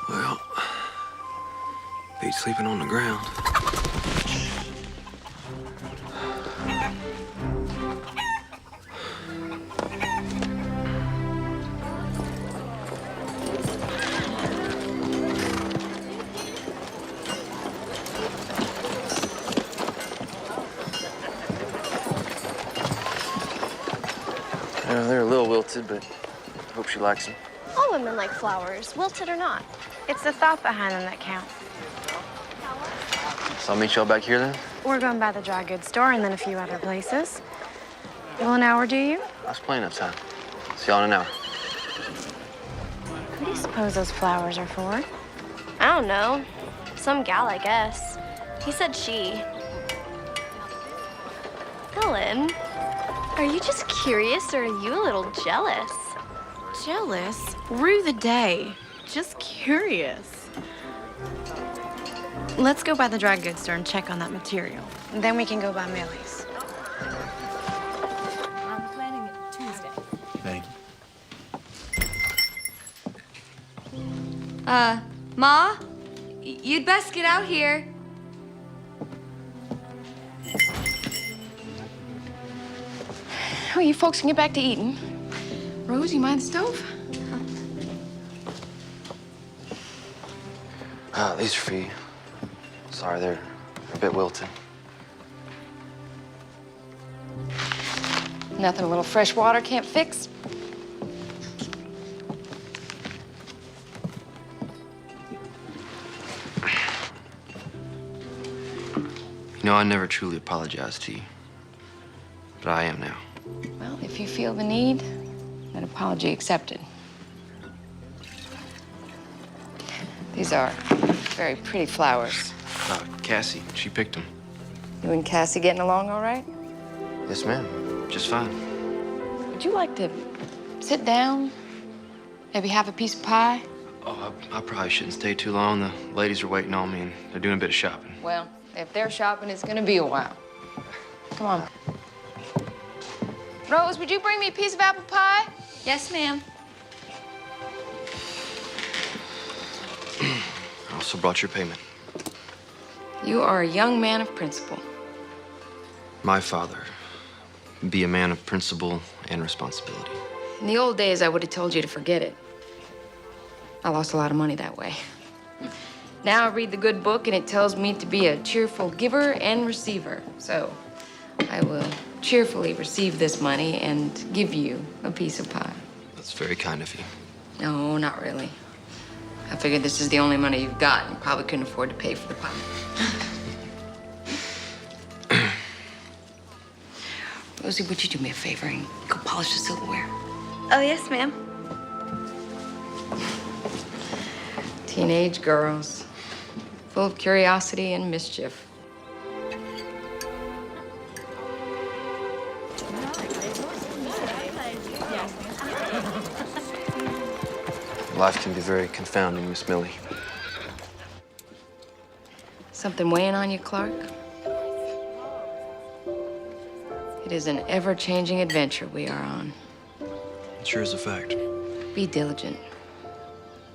Well, Pete's sleeping on the ground. They're a little wilted, but I hope she likes them. All women like flowers, wilted or not. It's the thought behind them that counts. So I'll meet y'all back here then? We're going by the dry goods store and then a few other places. Well, an hour, do you? That's plenty of time. See y'all in an hour. What do you suppose those flowers are for? I don't know. Some gal, I guess. He said she. Ellen, are you just curious or are you a little jealous? Jealous? Rue the day. Just curious. Let's go by the dry goods store and check on that material. And then we can go by Millie's. I'm planning it Tuesday. Thank you. Ma? You'd best get out here. Oh, you folks can get back to eating. Rose, you mind the stove? These are for you. Sorry, they're a bit wilted. Nothing a little fresh water can't fix. You know, I never truly apologized to you, but I am now. Well, if you feel the need, an apology accepted. These are very pretty flowers. Cassie, she picked them. You and Cassie getting along all right? Yes, ma'am. Just fine. Would you like to sit down? Maybe have a piece of pie? Oh, I probably shouldn't stay too long. The ladies are waiting on me, and they're doing a bit of shopping. Well, if they're shopping, it's gonna be a while. Come on. Rose, would you bring me a piece of apple pie? Yes, ma'am. I also brought your payment. You are a young man of principle. My father, be a man of principle and responsibility. In the old days, I would have told you to forget it. I lost a lot of money that way. Now I read the good book, and it tells me to be a cheerful giver and receiver. So I will cheerfully receive this money and give you a piece of pie. That's very kind of you. No, not really. I figured this is the only money you've got and probably couldn't afford to pay for the pie. Rosie, would you do me a favor and go polish the silverware? Oh, yes, ma'am. Teenage girls, full of curiosity and mischief. Life can be very confounding, Miss Millie. Something weighing on you, Clark? It is an ever-changing adventure we are on. It sure is a fact. Be diligent.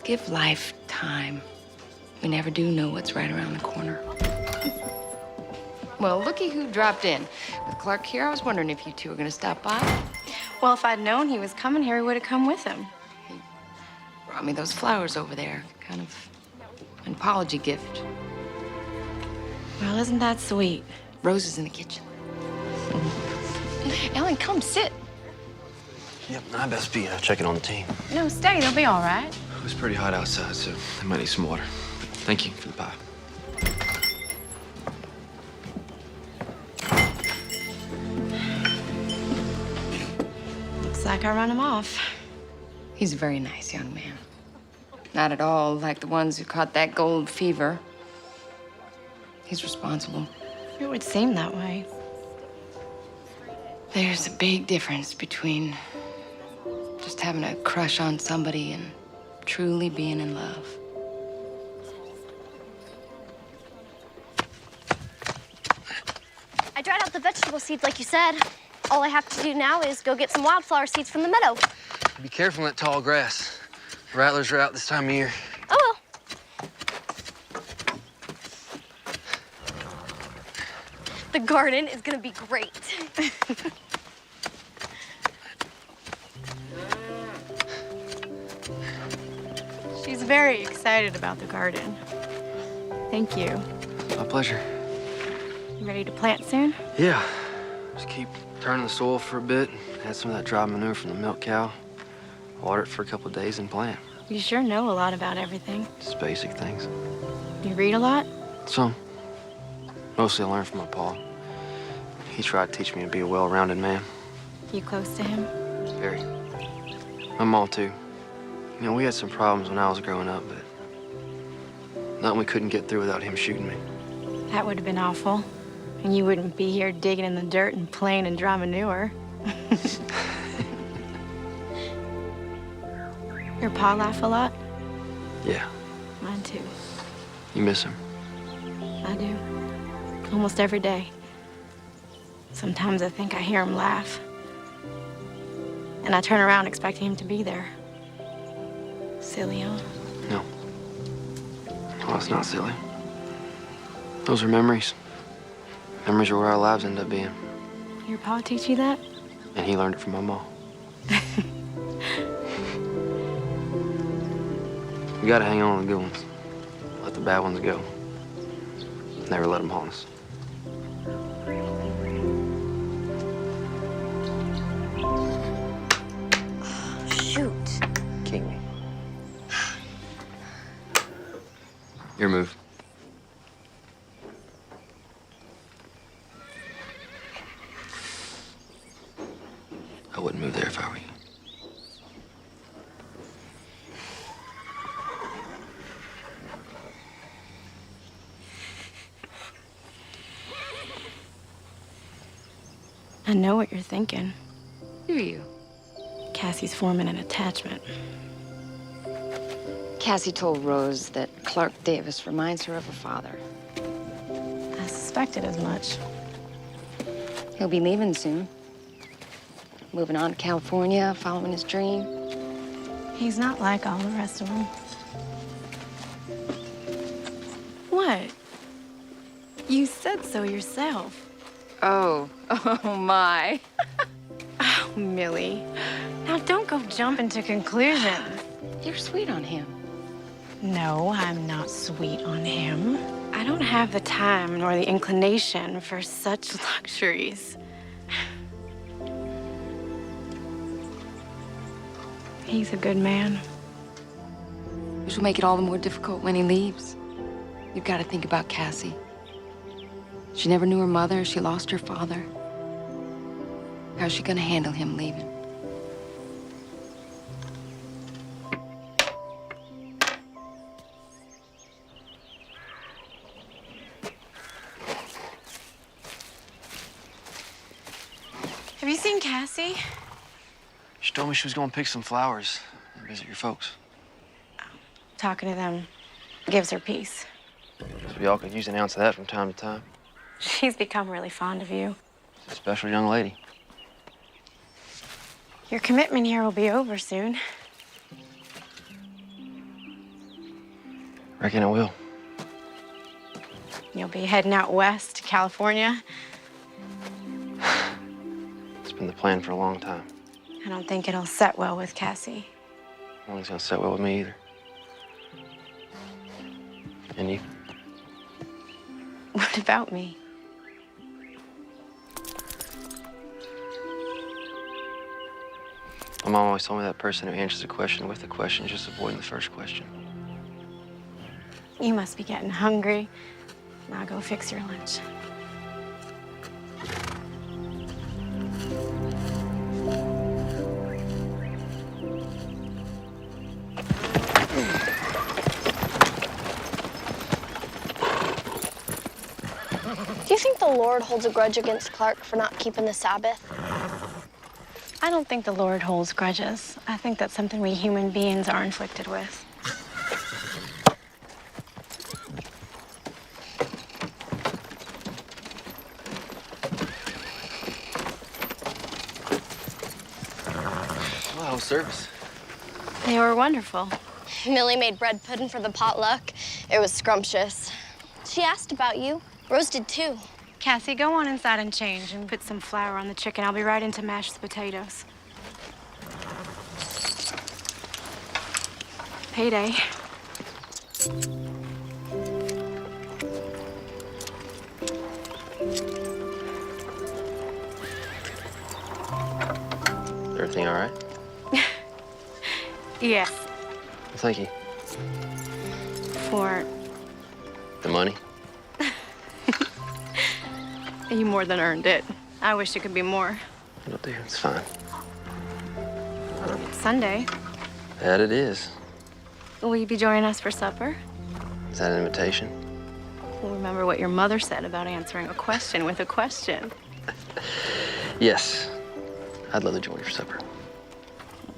Give life time. We never do know what's right around the corner. Well, looky who dropped in. With Clark here, I was wondering if you two were gonna stop by. Well, if I'd known he was coming here, we would have come with him. Brought me those flowers over there. Kind of an apology gift. Well, isn't that sweet? Rose is in the kitchen. Ellen, come sit. Yep, I best be checking on the team. No, stay. They'll be all right. It was pretty hot outside, so I might need some water. But thank you for the pie. Looks like I run him off. He's a very nice young man. Not at all like the ones who caught that gold fever. He's responsible. It would seem that way. There's a big difference between just having a crush on somebody and truly being in love. I dried out the vegetable seeds like you said. All I have to do now is go get some wildflower seeds from the meadow. Be careful in that tall grass. Rattlers are out this time of year. Oh, well. The garden is gonna be great. She's very excited about the garden. Thank you. My pleasure. You ready to plant soon? Yeah. Just keep turning the soil for a bit. Add some of that dry manure from the milk cow. Water it for a couple of days and plant. You sure know a lot about everything. Just basic things. You read a lot? Some. Mostly I learned from my pa. He tried to teach me to be a well-rounded man. You close to him? Very. My mom, too. You know, we had some problems when I was growing up, but nothing we couldn't get through without him shooting me. That would have been awful. And you wouldn't be here digging in the dirt and playing in dry manure. Your pa laugh a lot? Yeah. Mine too. You miss him? I do. Almost every day. Sometimes I think I hear him laugh. And I turn around expecting him to be there. Silly, huh? No. Well, it's not silly. Those are memories. Memories are where our lives end up being. Your pa teach you that? And he learned it from my mom. We gotta hang on to the good ones. Let the bad ones go. Never let them haunt us. Shoot. King me. Your move. I wouldn't move there if I were you. I know what you're thinking. Do you? Cassie's forming an attachment. Cassie told Rose that Clark Davis reminds her of her father. I suspected as much. He'll be leaving soon. Moving on to California, following his dream. He's not like all the rest of them. What? You said so yourself. Oh, oh my. Oh, Millie. Now don't go jumping to conclusions. You're sweet on him. No, I'm not sweet on him. I don't have the time nor the inclination for such luxuries. He's a good man. Which will make it all the more difficult when he leaves. You've got to think about Cassie. She never knew her mother. She lost her father. How's she gonna handle him leaving? Have you seen Cassie? She told me she was going to pick some flowers and visit your folks. Talking to them gives her peace. So y'all could use an ounce of that from time to time. She's become really fond of you. She's a special young lady. Your commitment here will be over soon. Reckon it will. You'll be heading out west to California. It's been the plan for a long time. I don't think it'll set well with Cassie. I don't think it's gonna sit well with me either. And you? What about me? My mom always told me that person who answers a question with a question is just avoiding the first question. You must be getting hungry. Now go fix your lunch. Do you think the Lord holds a grudge against Clark for not keeping the Sabbath? I don't think the Lord holds grudges. I think that's something we human beings are inflicted with. Well, how was service? They were wonderful. Millie made bread pudding for the potluck. It was scrumptious. She asked about you. Rose did too. Cassie, go on inside and change and put some flour on the chicken. I'll be right in to mash the potatoes. Payday. Everything all right? Yes. Thank you. For The money? you more than earned it. I wish it could be more. It'll do. It's fine. Sunday. That it is. Will you be joining us for supper? Is that an invitation? Well, remember what your mother said about answering a question with a question. Yes. I'd love to join you for supper.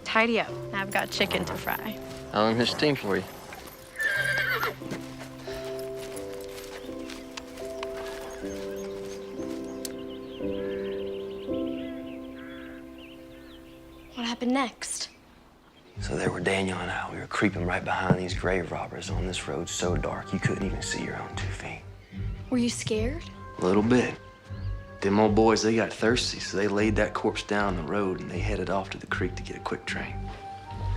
Tidy up. I've got chicken to fry. I'll enlist a team for you. What happened next? So there were Daniel and I. We were creeping right behind these grave robbers on this road so dark you couldn't even see your own 2 feet. Were you scared? A little bit. Them old boys, they got thirsty, so they laid that corpse down the road and they headed off to the creek to get a quick train.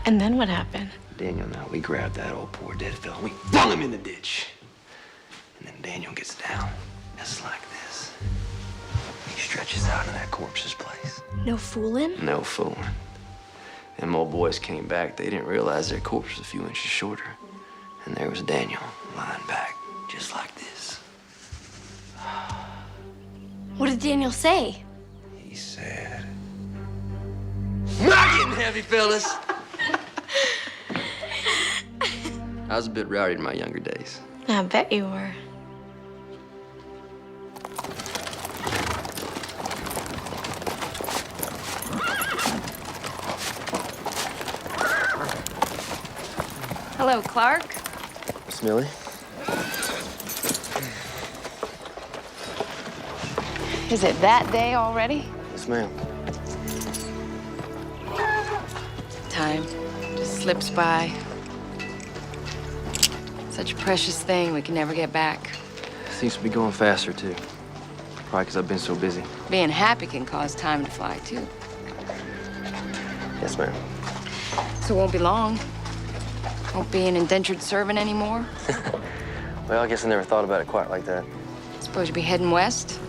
And then what happened? Daniel and I, we grabbed that old poor dead fella and we flung him in the ditch. And then Daniel gets down, just like this. He stretches out in that corpse's place. No fooling? No fooling. Them old boys came back. They didn't realize their corpse was a few inches shorter. And there was Daniel lying back, just like this. What did Daniel say? He said, "Not getting heavy, fellas." I was a bit rowdy in my younger days. I bet you were. Hello, Clark. Miss Millie? Is it that day already? Yes, ma'am. Time just slips by. Such a precious thing we can never get back. Seems to be going faster, too. Probably because I've been so busy. Being happy can cause time to fly, too. Yes, ma'am. So it won't be long. Won't be an indentured servant anymore. Well, I guess I never thought about it quite like that. Suppose you'll be heading west?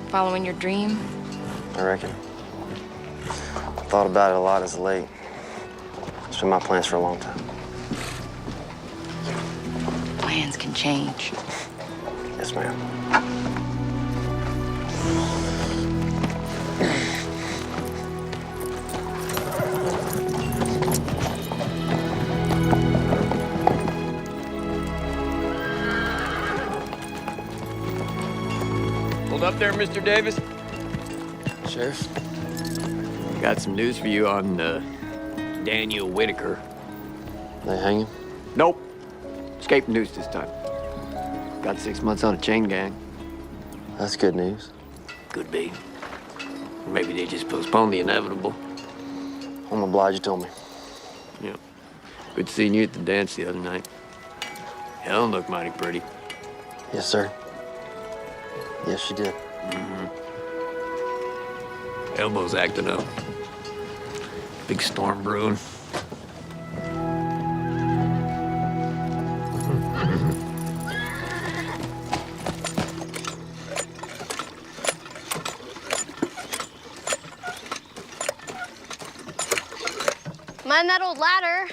Following your dream? I reckon. I thought about it a lot as of late. It's been my plans for a long time. Plans can change. Yes, ma'am. Hold up there, Mr. Davis. Sheriff? Got some news for you on Daniel Whitaker. They hang him? Nope. Escaped news this time. Got 6 months on a chain gang. That's good news. Could be. Or maybe they just postponed the inevitable. I'm obliged you told me. Yeah. Good seeing you at the dance the other night. Helen looked mighty pretty. Yes, sir. Yes, she did. Elbow's acting up. Big storm brewing. Mind that old ladder.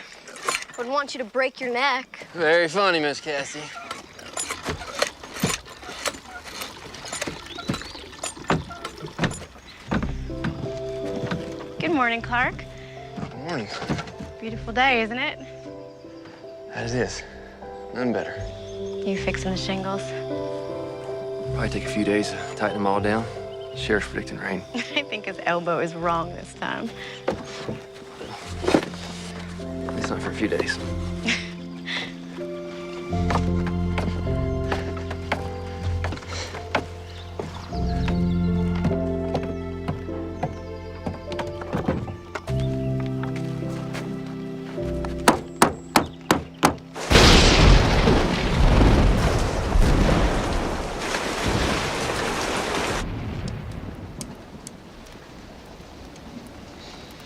Wouldn't want you to break your neck. Very funny, Miss Cassie. Good morning, Clark. Good morning. Beautiful day, isn't it? As it is. None better. You fixing the shingles? Probably take a few days to tighten them all down. Sheriff's predicting rain. I think his elbow is wrong this time. At least not for a few days.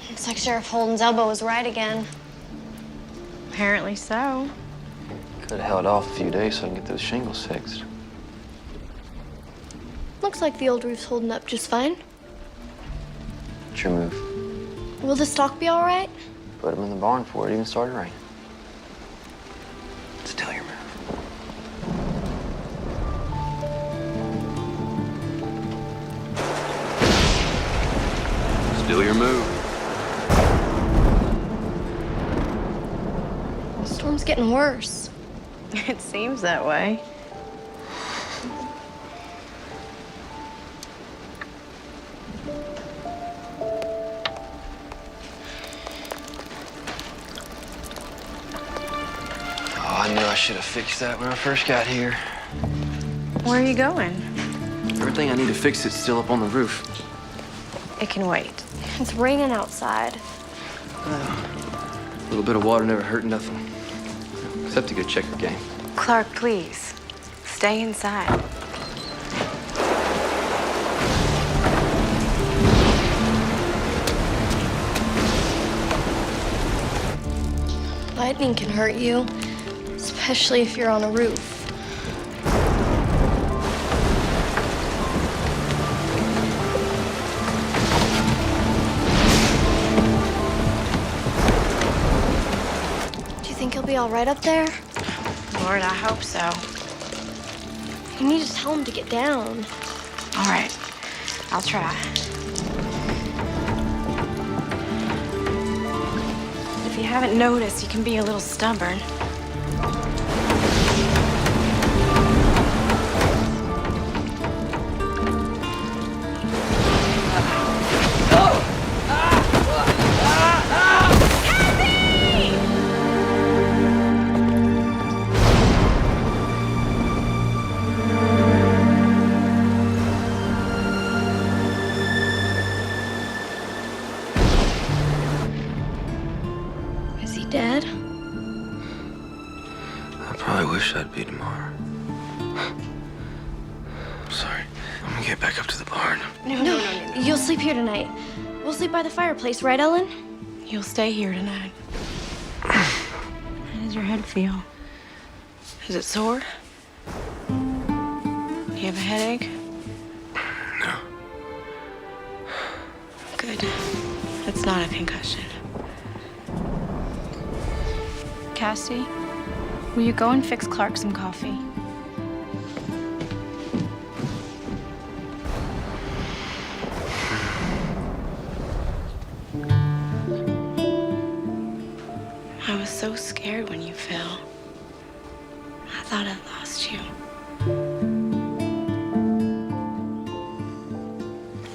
Looks like Sheriff Holden's elbow was right again. Apparently so. Could have held off a few days so I can get those shingles fixed. Looks like the old roof's holding up just fine. What's your move? Will the stock be all right? Put them in the barn before it even started raining. Still your move. Still your move. The storm's getting worse. It seems that way. Oh, I knew I should have fixed that when I first got here. Where are you going? Everything I need to fix is still up on the roof. It can wait. It's raining outside. A little bit of water never hurt nothing. Except a good checker game. Clark, please. Stay inside. Lightning can hurt you, especially if you're on a roof. Do you think he'll be all right up there? Lord, I hope so. You need to tell him to get down. All right, I'll try. If you haven't noticed, he can be a little stubborn. Is he dead? I probably wish I'd be tomorrow. I'm sorry. I'm gonna get back up to the barn. No. You'll sleep here tonight. We'll sleep by the fireplace, right, Ellen? You'll stay here tonight. How does your head feel? Is it sore? Do you have a headache? No. Good. It's not a concussion. Cassie, will you go and fix Clark some coffee? I was so scared when you fell. I thought I'd lost you.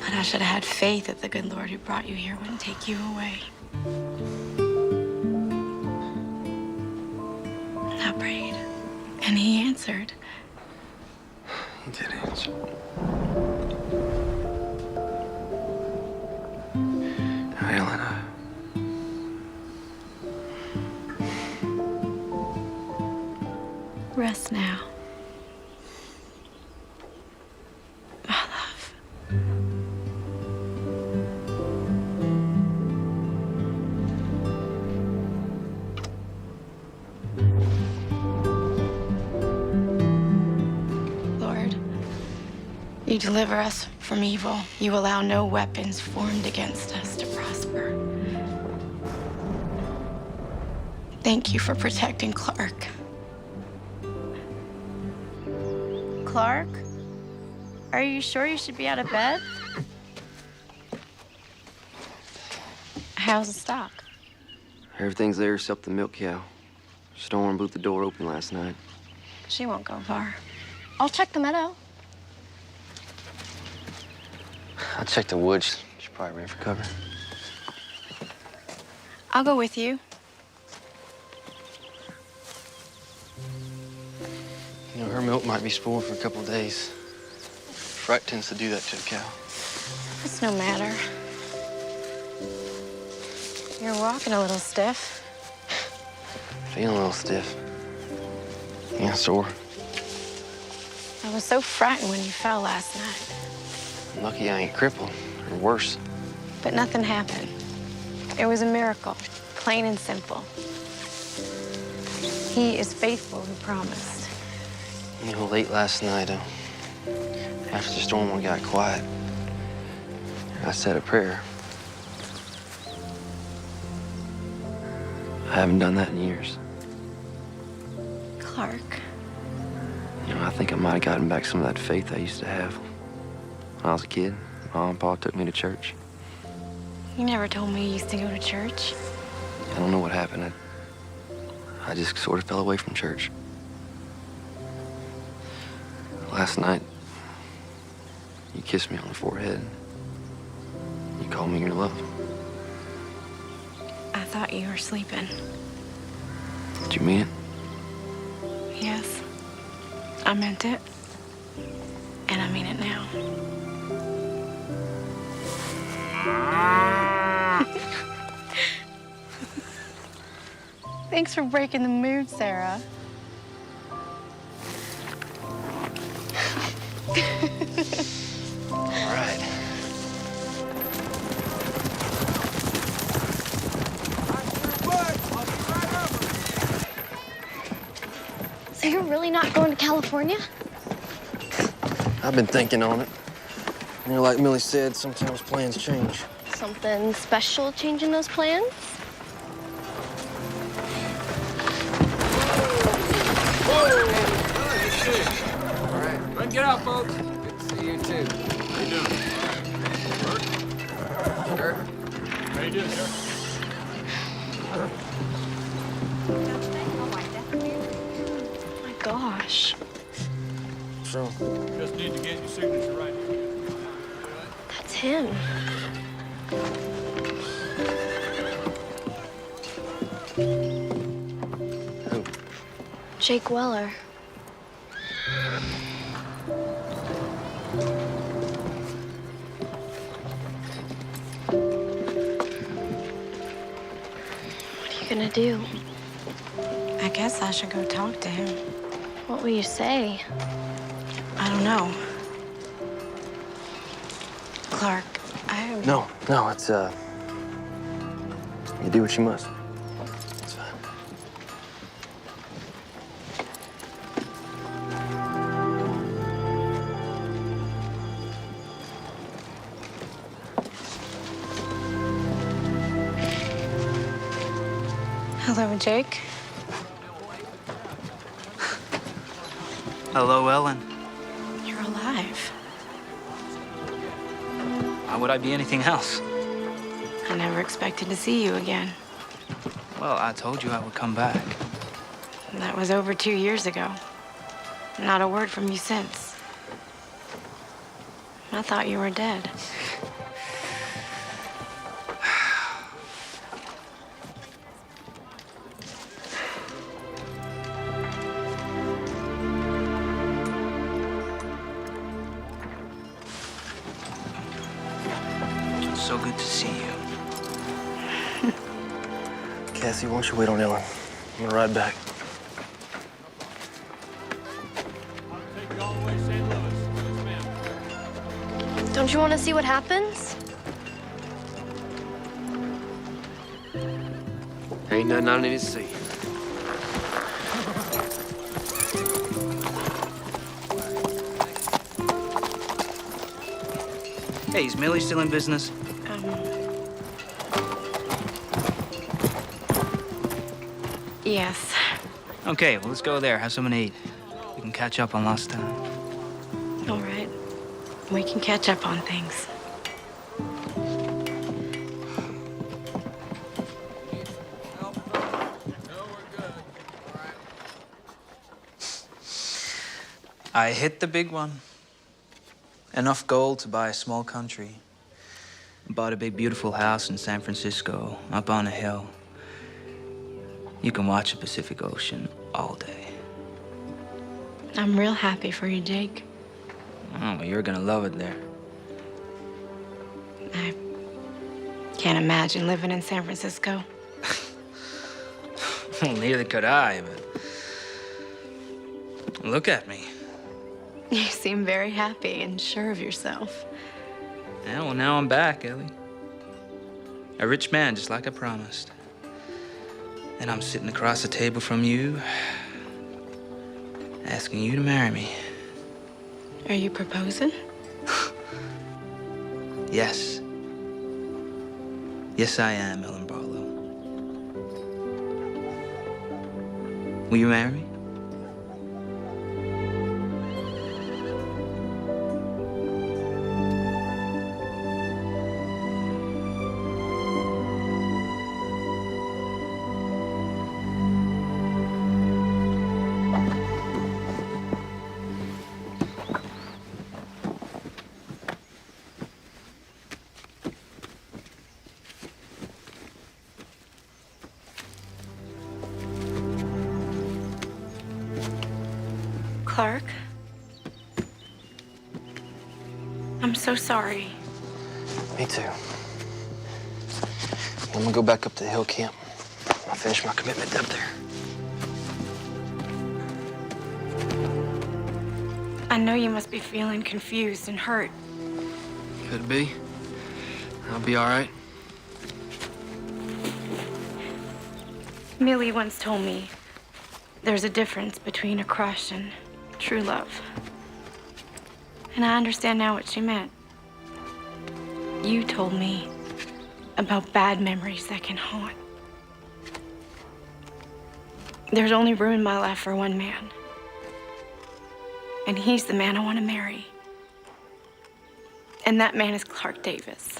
But I should have had faith that the good Lord who brought you here wouldn't take you away. I prayed, and he answered. He did answer. Now, Ellen, Rest now. You deliver us from evil. You allow no weapons formed against us to prosper. Thank you for protecting Clark. Clark? Are you sure you should be out of bed? How's the stock? Everything's there except the milk cow. Storm blew the door open last night. She won't go far. I'll check the meadow. I checked the woods. She probably ran for cover. I'll go with you. You know, her milk might be spoiled for a couple of days. Fright tends to do that to a cow. It's no matter. You're walking a little stiff. Feeling a little stiff. Yeah, sore. I was so frightened when you fell last night. Lucky I ain't crippled, or worse. But nothing happened. It was a miracle, plain and simple. He is faithful who promised. You know, late last night, after the storm got quiet, I said a prayer. I haven't done that in years. Clark. You know, I think I might have gotten back some of that faith I used to have. When I was a kid, Mom and Pa took me to church. You never told me you used to go to church. I don't know what happened. I just sort of fell away from church. Last night, you kissed me on the forehead. You called me your love. I thought you were sleeping. Did you mean it? Yes. I meant it. And I mean it now. Thanks for breaking the mood, Sarah. All right. So you're really not going to California? I've been thinking on it. You know, like Millie said, sometimes plans change. Something special changing those plans? All right. Let's get out, folks. Good to see you, too. How you doing? Sure. How you doing, sir? Oh my gosh. So, Just need to get your signature right here. That's him. who? Jake Weller. What are you gonna do? I guess I should go talk to him. What will you say? I don't know. Clark, I... No, it's, you do what you must. It's fine. Hello, Jake. Hello, Ellen. You're alive. Why would I be anything else? I never expected to see you again. Well, I told you I would come back. That was over 2 years ago. Not a word from you since. I thought you were dead. So good to see you. Cassie, why don't you wait on Ellen? I'm gonna ride back. Take you all the way to St. Louis. Yes, ma'am. Don't you want to see what happens? Ain't nothing I need to see. Hey, is Millie still in business? Yes. Okay, well, let's go there, have something to eat. We can catch up on lost time. All right. We can catch up on things. I hit the big one. Enough gold to buy a small country. Bought a big, beautiful house in San Francisco, up on a hill. You can watch the Pacific Ocean all day. I'm real happy for you, Jake. Oh, well, you're gonna love it there. I can't imagine living in San Francisco. Well, neither could I, but look at me. You seem very happy and sure of yourself. Yeah, well, now I'm back, Ellie. A rich man, just like I promised. And I'm sitting across the table from you, asking you to marry me. Are you proposing? Yes. Yes, I am, Ellen Barlow. Will you marry me? Clark? I'm so sorry. Me too. I'm gonna go back up to the hill camp. I'll finish my commitment up there. I know you must be feeling confused and hurt. Could be. I'll be all right. Millie once told me there's a difference between a crush and true love. And I understand now what she meant. You told me about bad memories that can haunt. There's only room in my life for one man. And he's the man I want to marry. And that man is Clark Davis.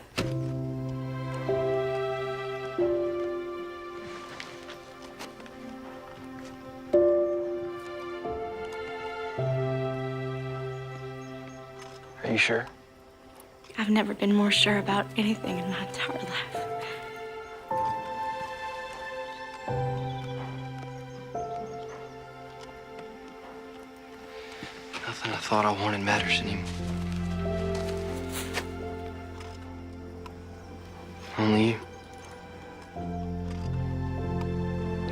Are you sure? I've never been more sure about anything in my entire life. Nothing I thought I wanted matters anymore. Only you.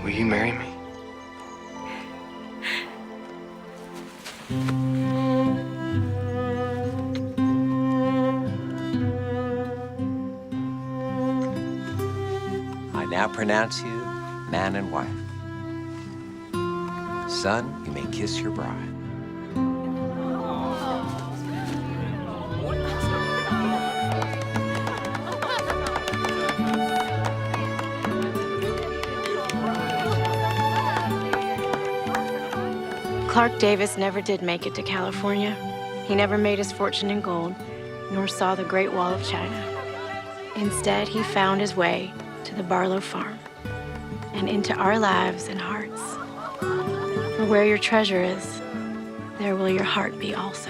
Will you marry me? I now pronounce you man and wife. Son, you may kiss your bride. Clark Davis never did make it to California. He never made his fortune in gold, nor saw the Great Wall of China. Instead, he found his way to the Barlow farm and into our lives and hearts. For where your treasure is, there will your heart be also.